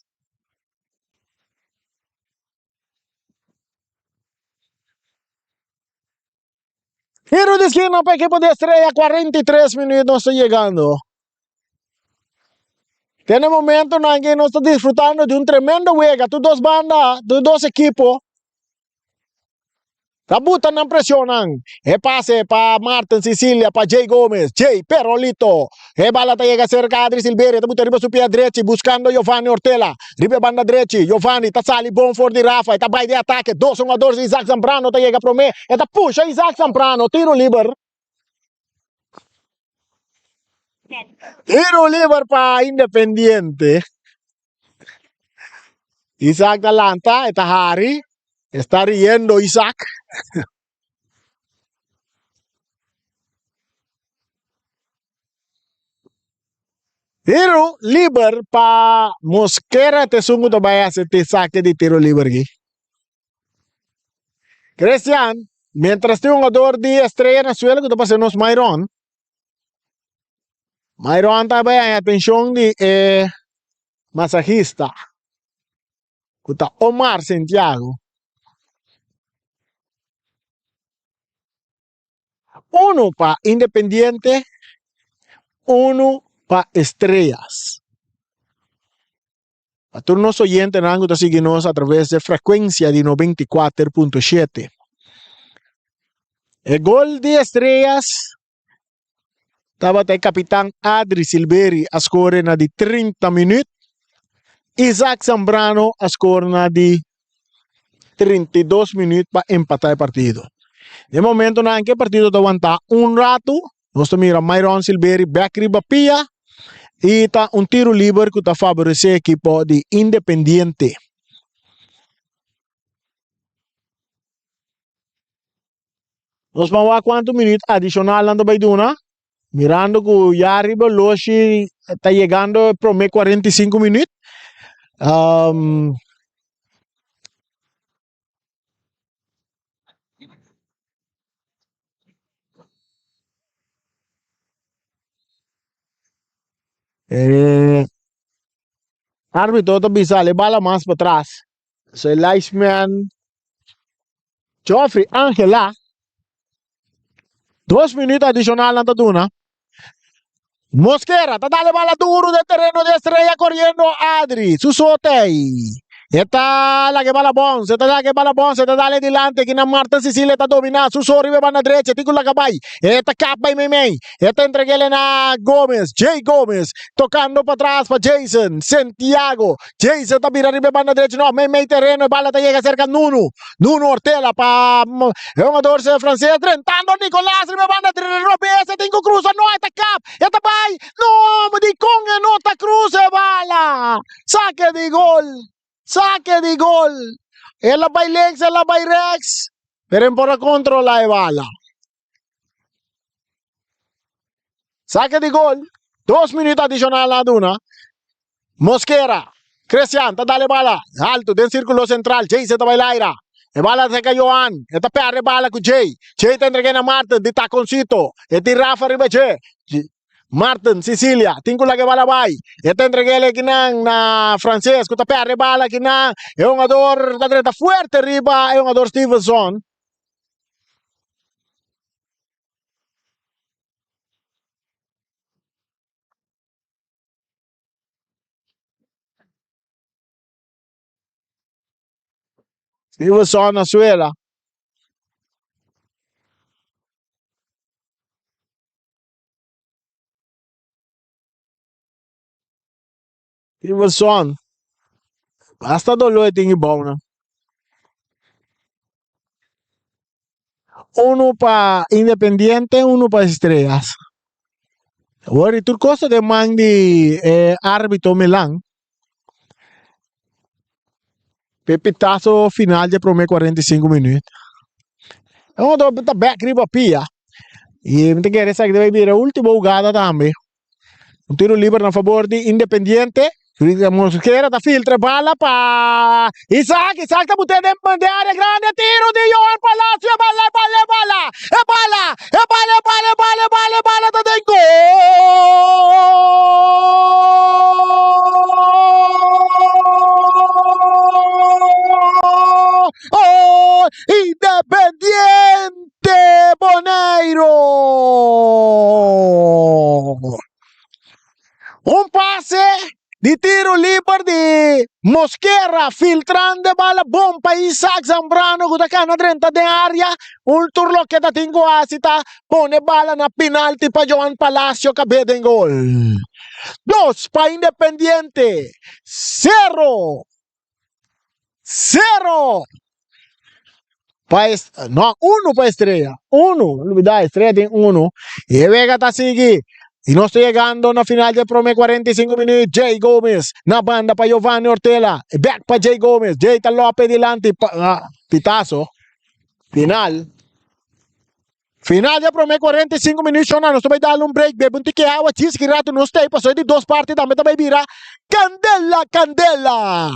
Tiro de esquina para equipo de Estrella, 43 minutos, no estoy llegando. Tiene momento en que no está disfrutando de un tremendo juego. Tus dos bandas, tus dos equipos. Tabutan no presionan. Pase para Martin Sicilia, para Jay Gómez. Jay, Perolito. Bala te llega cerca a Adri Silveri. Tabuta arriba su pie derecho buscando Giovanni Ortela. Ribe banda derecha. Giovanni está sali bom for de Rafa. Está by de ataque. 2-1-2 Isaac Zambrano te llega promé. Está puxa Isaac Zambrano. Tiro libre. Tiro libre para Independiente. Isaac Atlanta. Está Harry. Está riendo Isaac. Tiro libre para Mosquera. Te sungo to vaya se te saque de tiro libre. Cristian, mientras te un jugador de Estrella na suelo que te pasa nos Myron. Myron está vaya atención de masajista. Kuta Omar Santiago. Uno para Independiente, uno para Estrellas. A todos los oyentes que seguimos a través de frecuencia de 94.7. El gol de Estrellas estaba el capitán Adri Silveri a score na de 30 minutos. Isaac Zambrano a score na de 32 minutos para empatar el partido. De momento, en que el partido te aguanta un rato. Nos mira Myron Silveri, back riba pia. Y está un tiro libre que favorece el equipo de Independiente. Nos vamos a cuántos minutos adicional ando Baiduna. Mirando que ya arriba Loshi está llegando el promedio 45 minutos. Árbitro también sale bala más para atrás. Soy Leishman. Joffrey Ángela. 2 minutos adicional ante Duna. Mosquera, está dale bala duro del terreno de Estrella corriendo Adri. Susotei. Esta la que va la Bonds, esta la que va la Bonds, esta dale adelante, que na Marta Sicilia está dominada, su sorry va na derecha, tico la cabay, esta capa y Mei, esta entreguele na Gómez, Jay Gómez, tocando para atrás para Jason, Santiago, Jason está mira arriba va na derecha, no, Mei terreno, bala te llega cerca Nuno Ortela para jugador francés, tentando Nicolás, arriba va na rompe ese, tengo cruza, no, esta cap, esta bay, no, me di con no, esta cruce, bala, saque de gol. Saque de gol. Ela by legs, ela by Rex. Pero por controla e bala. Saque de gol. 2 minutos adicional a Duna. Mosquera. Cristian, dale bala. Alto, del círculo central. Jay se está bailaira. E bala se cayó Johan. Esta perre bala con Jay. Jay te entregué a Martin de taconcito. Este Rafa arriba Jay. Martin, Sicilia, tinko lagi bala bay. Ito entregele kinang na Frances, kuta perre bala kinang yung ador kadreta fuerte riba yung ador Stevenson. Stevenson na suela. Stevenson. Basta dolo iting ibaw na. Uno pa Independiente, uno pa Estrellas. Wari Turcoso de mandi árbitro Melang. Pepitazo final de prome 45 minutos. Eu tô back riba pia. E me quer essa que deve vir a última jogada também. Um tiro livre a favor de Independiente. Mosquera da filtra bala para Isaac tá botando de área grande, tiro de Johan Palacio, bala, tá dentro gol! Oh, Independiente Boneiro! Un pase de tiro libre de Mosquera, filtrando bala bom para Isaac Zambrano, que está na 30 de área, un turlo que está tingo asita, pone bala na penalti para Johan Palacio, cabeza en gol. 2 para Independiente, 0. No, 1 para Estrella, 1, olvidar, Estrella tiene 1, y Vega está sigue. Y no estoy llegando a la final de prome 45 minutos. Jay Gómez. Na banda para Giovanni Ortela. Back para Jay Gómez. Jay está López delante. Pitazo. Final. Final de prome 45 minutos. No estoy dando un break. Bebe un tique agua. Chis que rato no estoy. Pasó de 2 partes. Dame también vira. Candela.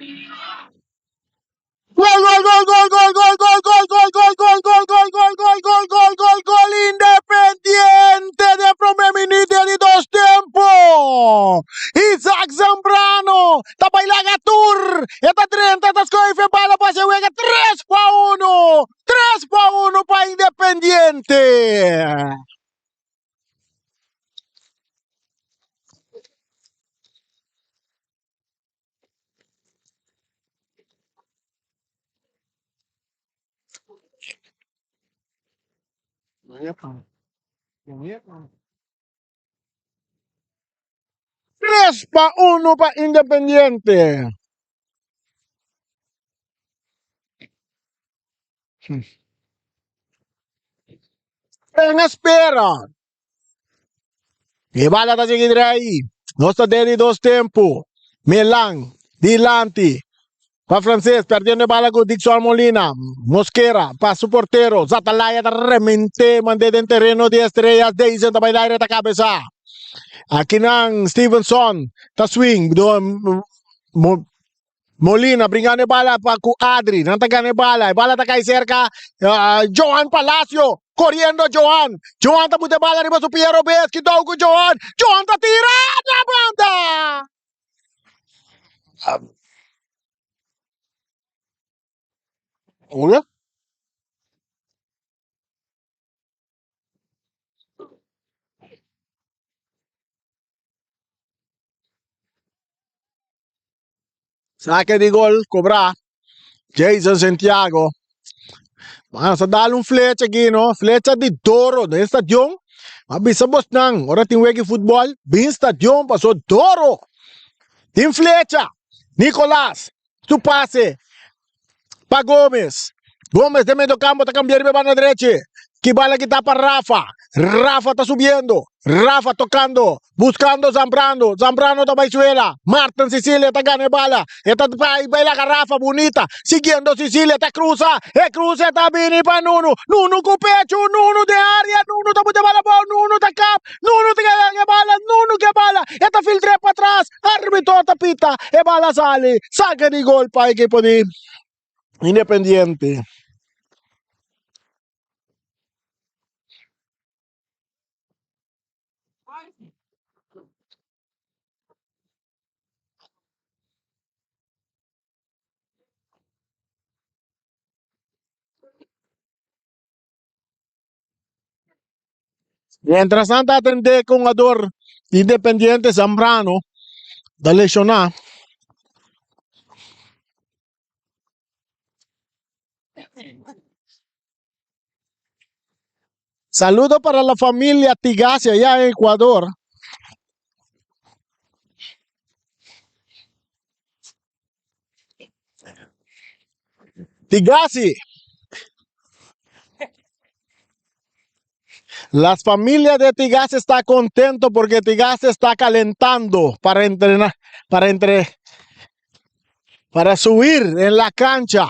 Gol, gol, gol, gol, gol, gol, gol, gol, gol, gol, gol, gol, gol, gol, gol, gol, gol, gol, gol, Independiente de primer minuto de dos tiempos. Isaac Zambrano, tapailaga tour. Esta 30, esta escoge bala para se juega 3-1. 3-1 para Independiente. Tres pa uno para Independiente. En espera. E bala tá seguindo aí. Nossa dele dos tempos. Milan, Dilanti. Para francês, perdendo bala com Dixon Molina. Mosquera, para su portero. Zatalaya da remente, mandé en terreno de estrellas. Deisen da bailar da cabeça. Aqui nang Stevenson. Ta swing. Molina, brincando bala para cu Adri. Não tá ganhando bala. Bala tá cai cerca. Johan Palacio. Corriendo Johan. Johan tá botando bala arriba su Piero Bez. Que dá com Johan. Johan tá tirando a banda. Olha. Saque de gol, cobrar. Jason Santiago. Mano, sa dá-lhe flecha aqui, no? Flecha de Toro, no estadion. Mabisa boss nang. Ora tem wegi futebol. Bin estadion, passou Toro. Tem flecha. Nicolás. Tu passe. Pa Gomes. Gomes de meio do campo, tá cambiando para na direita. Que bala que tá para Rafa. Rafa tá subindo. Rafa tocando. Buscando Zambrano. Zambrano da Baisuela. Martin Sicilia tá ganhando bala. Esta baila com Rafa bonita. Seguindo Sicilia. Tá cruza. Cruza tá vindo para Nuno. Nuno com pecho. Nuno de área. Nuno tá botando bala bom. Nuno tá cap. Nuno tá ganhando bala. Nuno que bala. Esta filtre para trás. Árbitro tá pita. E bala sale. Saca de gol para equipo de Independiente. Mientras tanto, atender con jugador Independiente Zambrano da lesionar. Saludo para la familia Tigasi allá en Ecuador. Tigasi. Las familias de Tigasi están contentos porque Tigasi está calentando para entrenar, para subir en la cancha.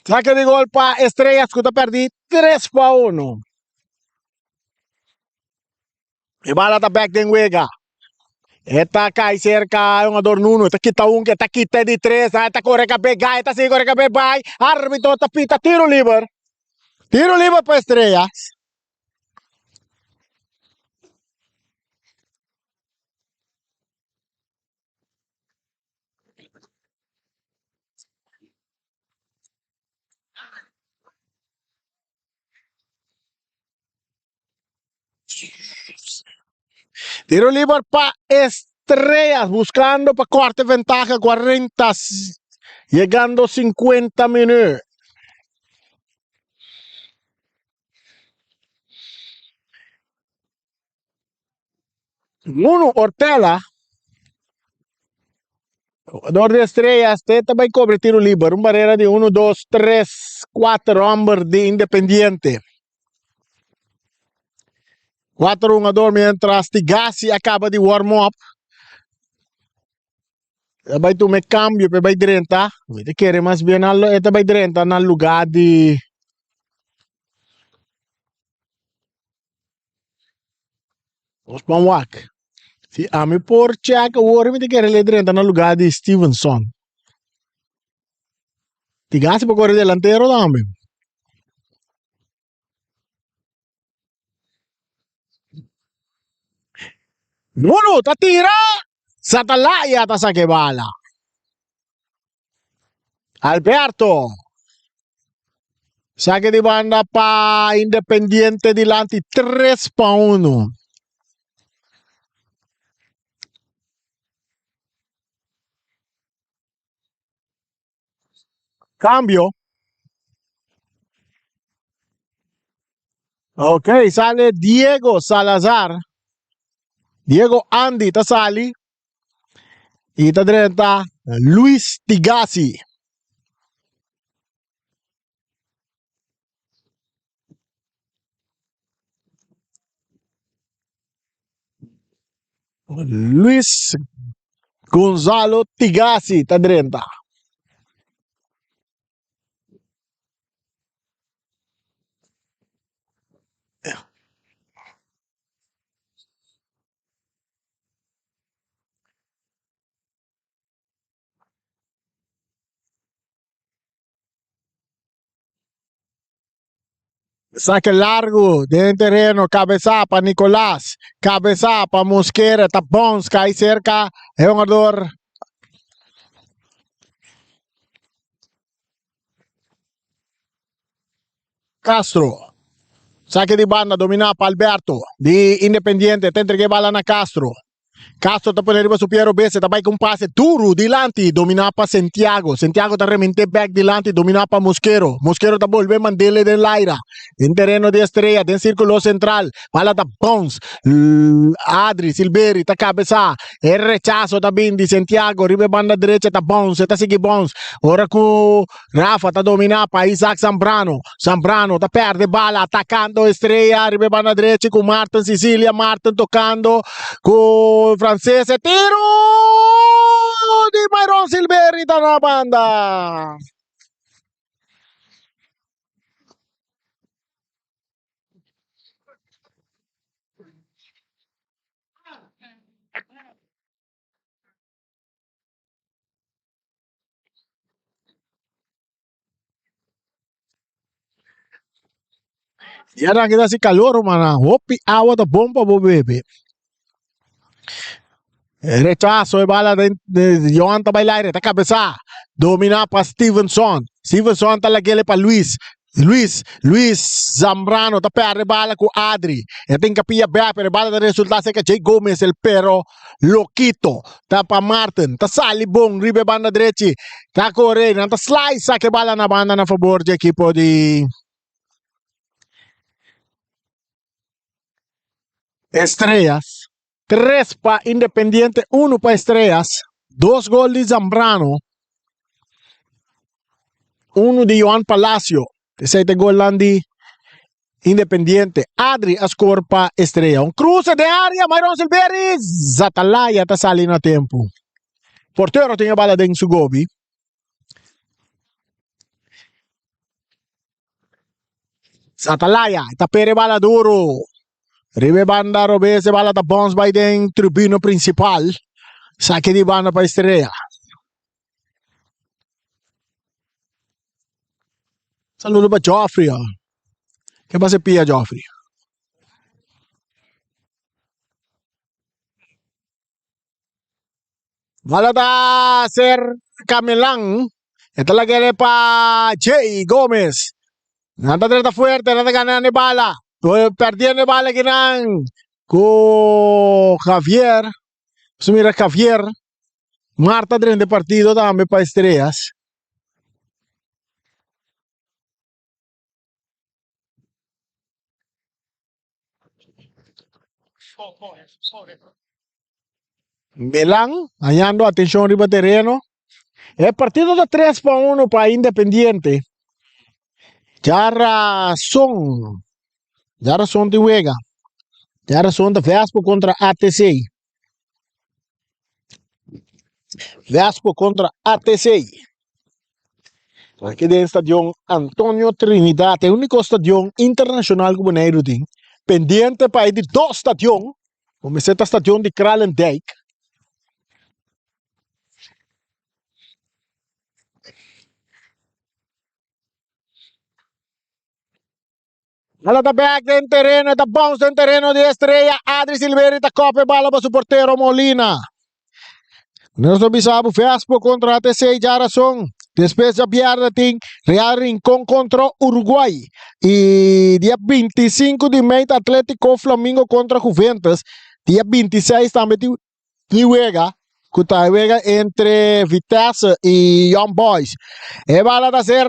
Saque de gol para Estrellas que te perdí 3-1. Y bala está back de Enguega. Esta cai cerca, un ador Nuno, esta quita un, esta quita de 3, esta corre que pega, esta sigue corre que pega, árbitro esta pita, tiro libre para Estrellas. Tiro libre para Estrellas, buscando para cuarta ventaja, 40, llegando 50 minutos. Nuno Ortela, jugador de Estrellas, também cobre tiro libre, una barrera de 1, 2, 3, 4 hombres de Independiente. 4 jugadores mientras Tigasi acaba de warm up. Vai tu me cambio para vai 30. Vede querer mais bem esta vai 30 no lugar de Osman Wak. Si a mí por check, ahora me te quiere leer en el lugar de Stevenson. Tigasi por correr delantero también. Nuno, ta tira. Satalaya ta saque bala. Alberto. Saque de banda pa Independiente delante 3-1. Cambio. Ok, sale Diego Salazar. Diego Andy Tasali. Y ta diretta Luis Tigasi. Luis Gonzalo Tigasi ta diretta. Saque largo de terreno, cabeza para Nicolás, cabeza para Mosquera, tapons, cae cerca, es un jugador. Castro, saque de banda, domina para Alberto, de Independiente, te entregué bala a Castro. Castro te pone arriba su Piero Besse, te va con pase duro delante, domina para Santiago. Santiago te remente back delante, domina para Mosquero. Mosquero te vuelve a mandarle del aire. En terreno de estrella, en círculo central. Bala ta Pons. Adri, Silveri, ta cabeza. El rechazo también de Santiago. Arriba banda derecha, ta Pons. Está sigue Pons. Ahora con Rafa te domina para Isaac Zambrano. Zambrano te perde bala, atacando estrella. Arriba banda derecha con Martin Sicilia. Martin tocando con francés. Tiro de Myron Silveri está na banda. Ya na kita si calor, mana. Hopi agua de bomba, bebé. Rechazo de bala de Johan Tabailaire, ta cabeza. Domina para Stevenson. Stevenson ta lagele para Luis. Luis Zambrano ta perde bala con Adri. E tem capilla bea, pero bala de resultado seca Jay Gómez, el perro loquito. Ta pa Martin, ta sali bong, ribe banda derecha. Ta corre, ta slice, saque bala na banda na favor de equipo de Estrellas. 3 para Independiente, 1 para Estrellas. 2 goles de Zambrano. 1 de Johan Palacio. 7 goles de Independiente. Adri a score para Estrella. Un cruce de área. Myron Silveri. Zatalaya está saliendo a tiempo. Portero tiene bala de Sugobi. Zatalaya está pere bala duro. Ribe banda Robese bala da Bons by den tribuna principal. Saque de banda para Estrella. Saludo para Joffrey. ¿Qué pasa pia Joffrey? Bala da ser Camelán. Esta la que le para Jay Gómez. Nada trata fuerte, nada ganar ni bala. Perdiendo bala que nan. Con Javier. Pues mira Javier. Marta tren de partido también para Estrellas. Melán, hallando atención arriba terreno. El partido de 3-1 para Independiente. Ya razón de juega. Ya razón de Vespo contra ATC. Vespo contra ATC. Aquí en el estadio Antonio Trinidad, el único estadio internacional que Pendiente para ir 2 estadios. Comiseta station de Kralendijk. Alla da back del terreno, da bounce del terreno di Estrella, Adri Silveri, da coppe balla para su portero Molina. Nelson Bisabo Fiaspo contra ATC Jarason. Después ya pierde ting Real Rincón contra Uruguay. Y día 25 de mayo Atlético Flamingo contra Juventus. Día 26 también juega. Juega entre Vitesse y Young Boys. Y bala de hacer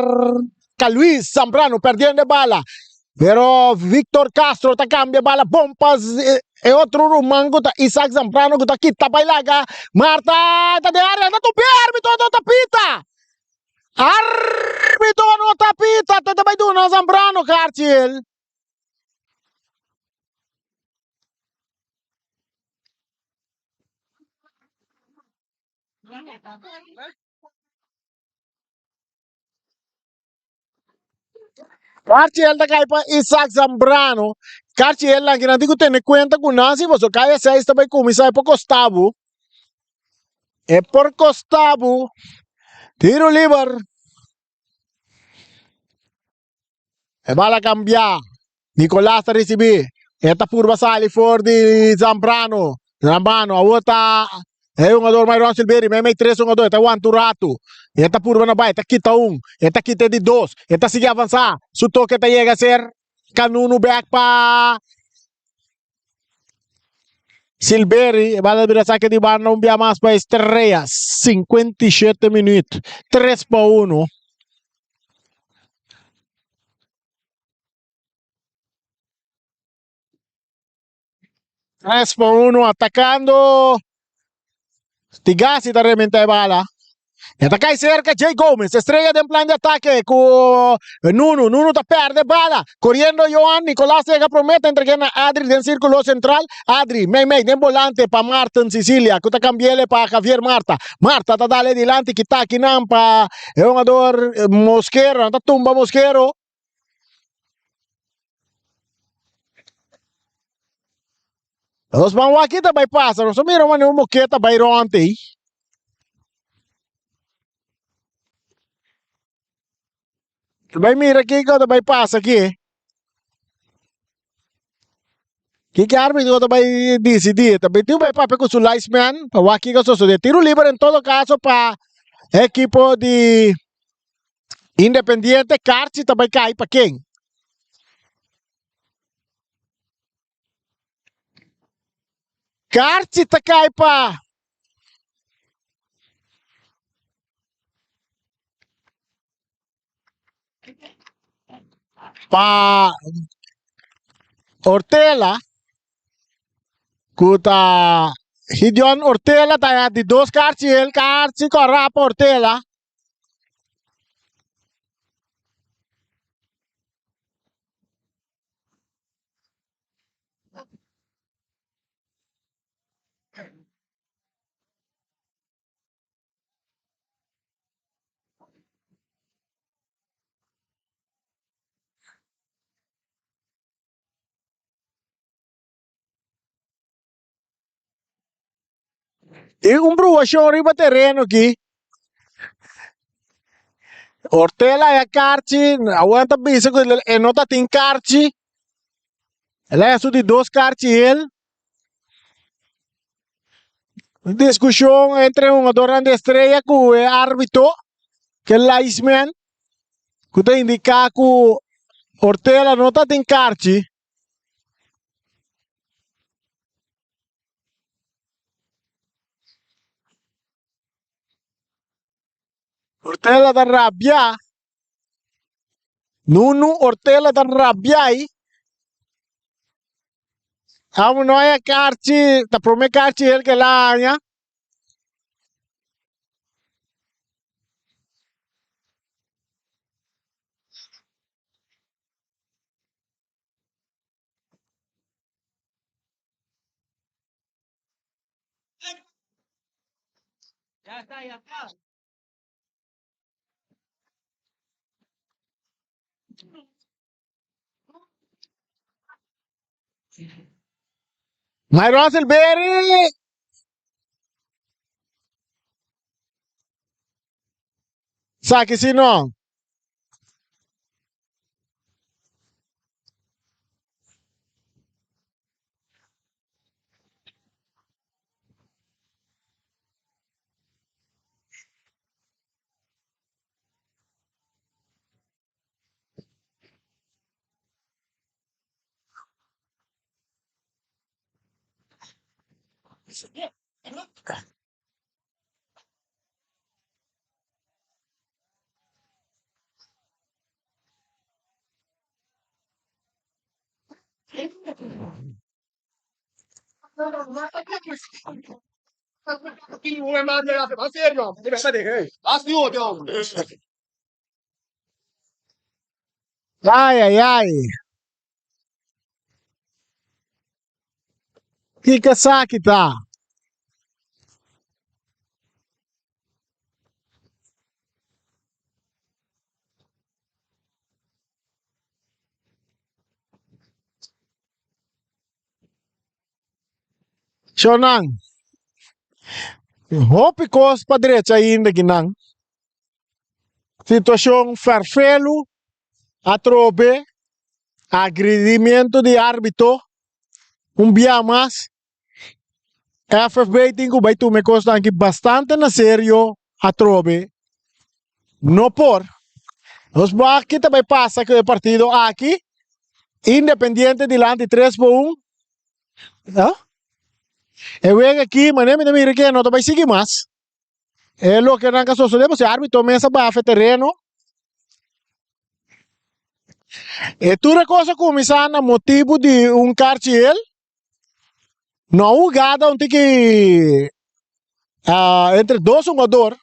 Luis Zambrano perdiendo bala. Pero Víctor Castro ta cambia bala pompas e outro rumango ta Isaac Zambrano ta kita bailaga Marta ta de área ta tu árbitro no tapita árbitro no tapita ta bai do na Zambrano Cartiel Cartiel ta kai pa Isaac Zambrano Cartiel lang que não digo ter cuenta com nasi você cai seis também começar por Gustavo é por Gustavo tiro livre e bala cambia Nicolás ta recibe esta curva sale for di Zambrano Zambrano a outra é um jogador mais Silveri mais três jogador está o Anturato esta curva na baita quita esta quita de dois esta sigue avançar su toque esta chega a ser canuno back pa Silveri va a dar saque de banda un día más para Estrellas 57 minutos 3-1 3-1 atacando Tigasi da realmente bala e attacca cerca Jay Gomez Estrella en plan de ataque con Nuno te perde bala corriendo Joan Nicolás llega promete entregando a Adri en círculo central Adri May en volante para Marta en Sicilia que te cambiele para Javier Marta te dale adelante que está aquí para el jugador Mosquero te tumba Mosquero los vamos aquí te bypassa no so mira un moqueta Bayronte vai mira aqui que vai passa aqui que árbitro vai decidir também tem vai papel com o linesman para aqui que só de tiro livre em todo caso para equipo de Independiente Carchi também cai para quem Carchi tá cai para Ortela kuta Gideon Ortela tá de dois Carchi ele Carchi corra para Ortela e brua chori para terreno aqui Ortela é Carchi aguenta bisa que nota tem Carchi ela é de dois Carchi ele discussão entre um jogador de Estrela com o árbitro que é linesman que está indicar que Ortela não está em carci Ortela da rabbia Nuno Ortela da rabbia amo não é carci tá prome carci ele que lá né My Russellberry! Sa que si no. Ay, ay, ay. Kika sa kita. Shonang. Hopi kos pa direita ainda ginang. Situação farfelo, atrobe, agredimento de árbitro, dia mais. FFB tem que vai tu me costa aqui bastante na sério, atrobe. No por. Os aqui também passa que o partido aqui, independiente de lá de 3-1. ¿Ah? Eu venho aqui, mas nem me mira que não vai seguir mais. É o que nunca sucedeu, se o árbitro começa a baixar terreno. E tudo coisa começar no motivo de cartiel. Não jogada onde que entre dois jogadores.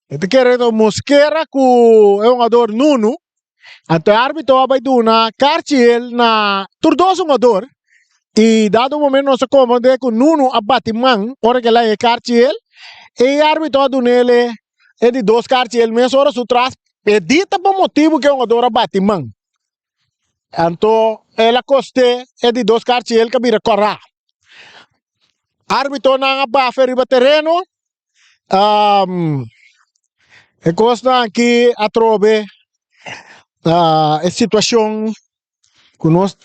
Este querendo Mosquera com o jogador Nuno. Até o árbitro vai dar na cartiel na dois jogadores. E dado o momento nós comandamos com Nuno a batimang, ora que lá é cartiel. E o árbitro do nele é de dois cartiel, mas ora su traz edita por motivo que o jogador a batimang. Então, ela coste é de dois cartiel que vira corra. Árbitro na bafer riba terreno. E costa aqui a trobe a situação que nós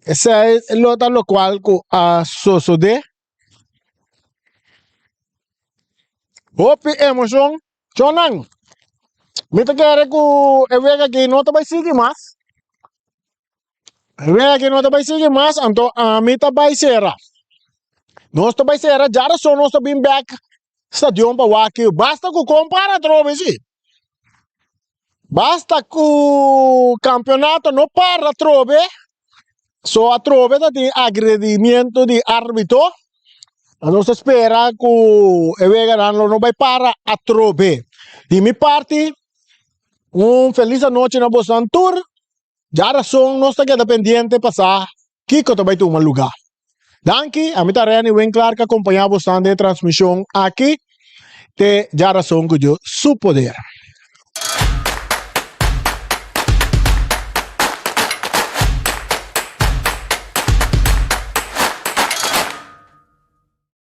essa é lo qual sucede. Hope emoção, chonang. Mita quer que eu veja que não vai seguir mais. Eu veja que não vai seguir mais, então a mita vai ser. Nós vai ser, já só nós bem back stadium para aqui. Basta que compara trobe sim. Basta que o campeonato não para trobe. Só a trobe de agredimento de árbitro. Nós espera que o Vega não vai para a trobe. De minha parte, feliz noite na Bosan Tour. Já razão, nós estamos dependentes de passar. Que eu também tenho um lugar. Danke, a mim também é bem claro que acompanhar bastante a transmissão aqui. De já razão que eu sou poder.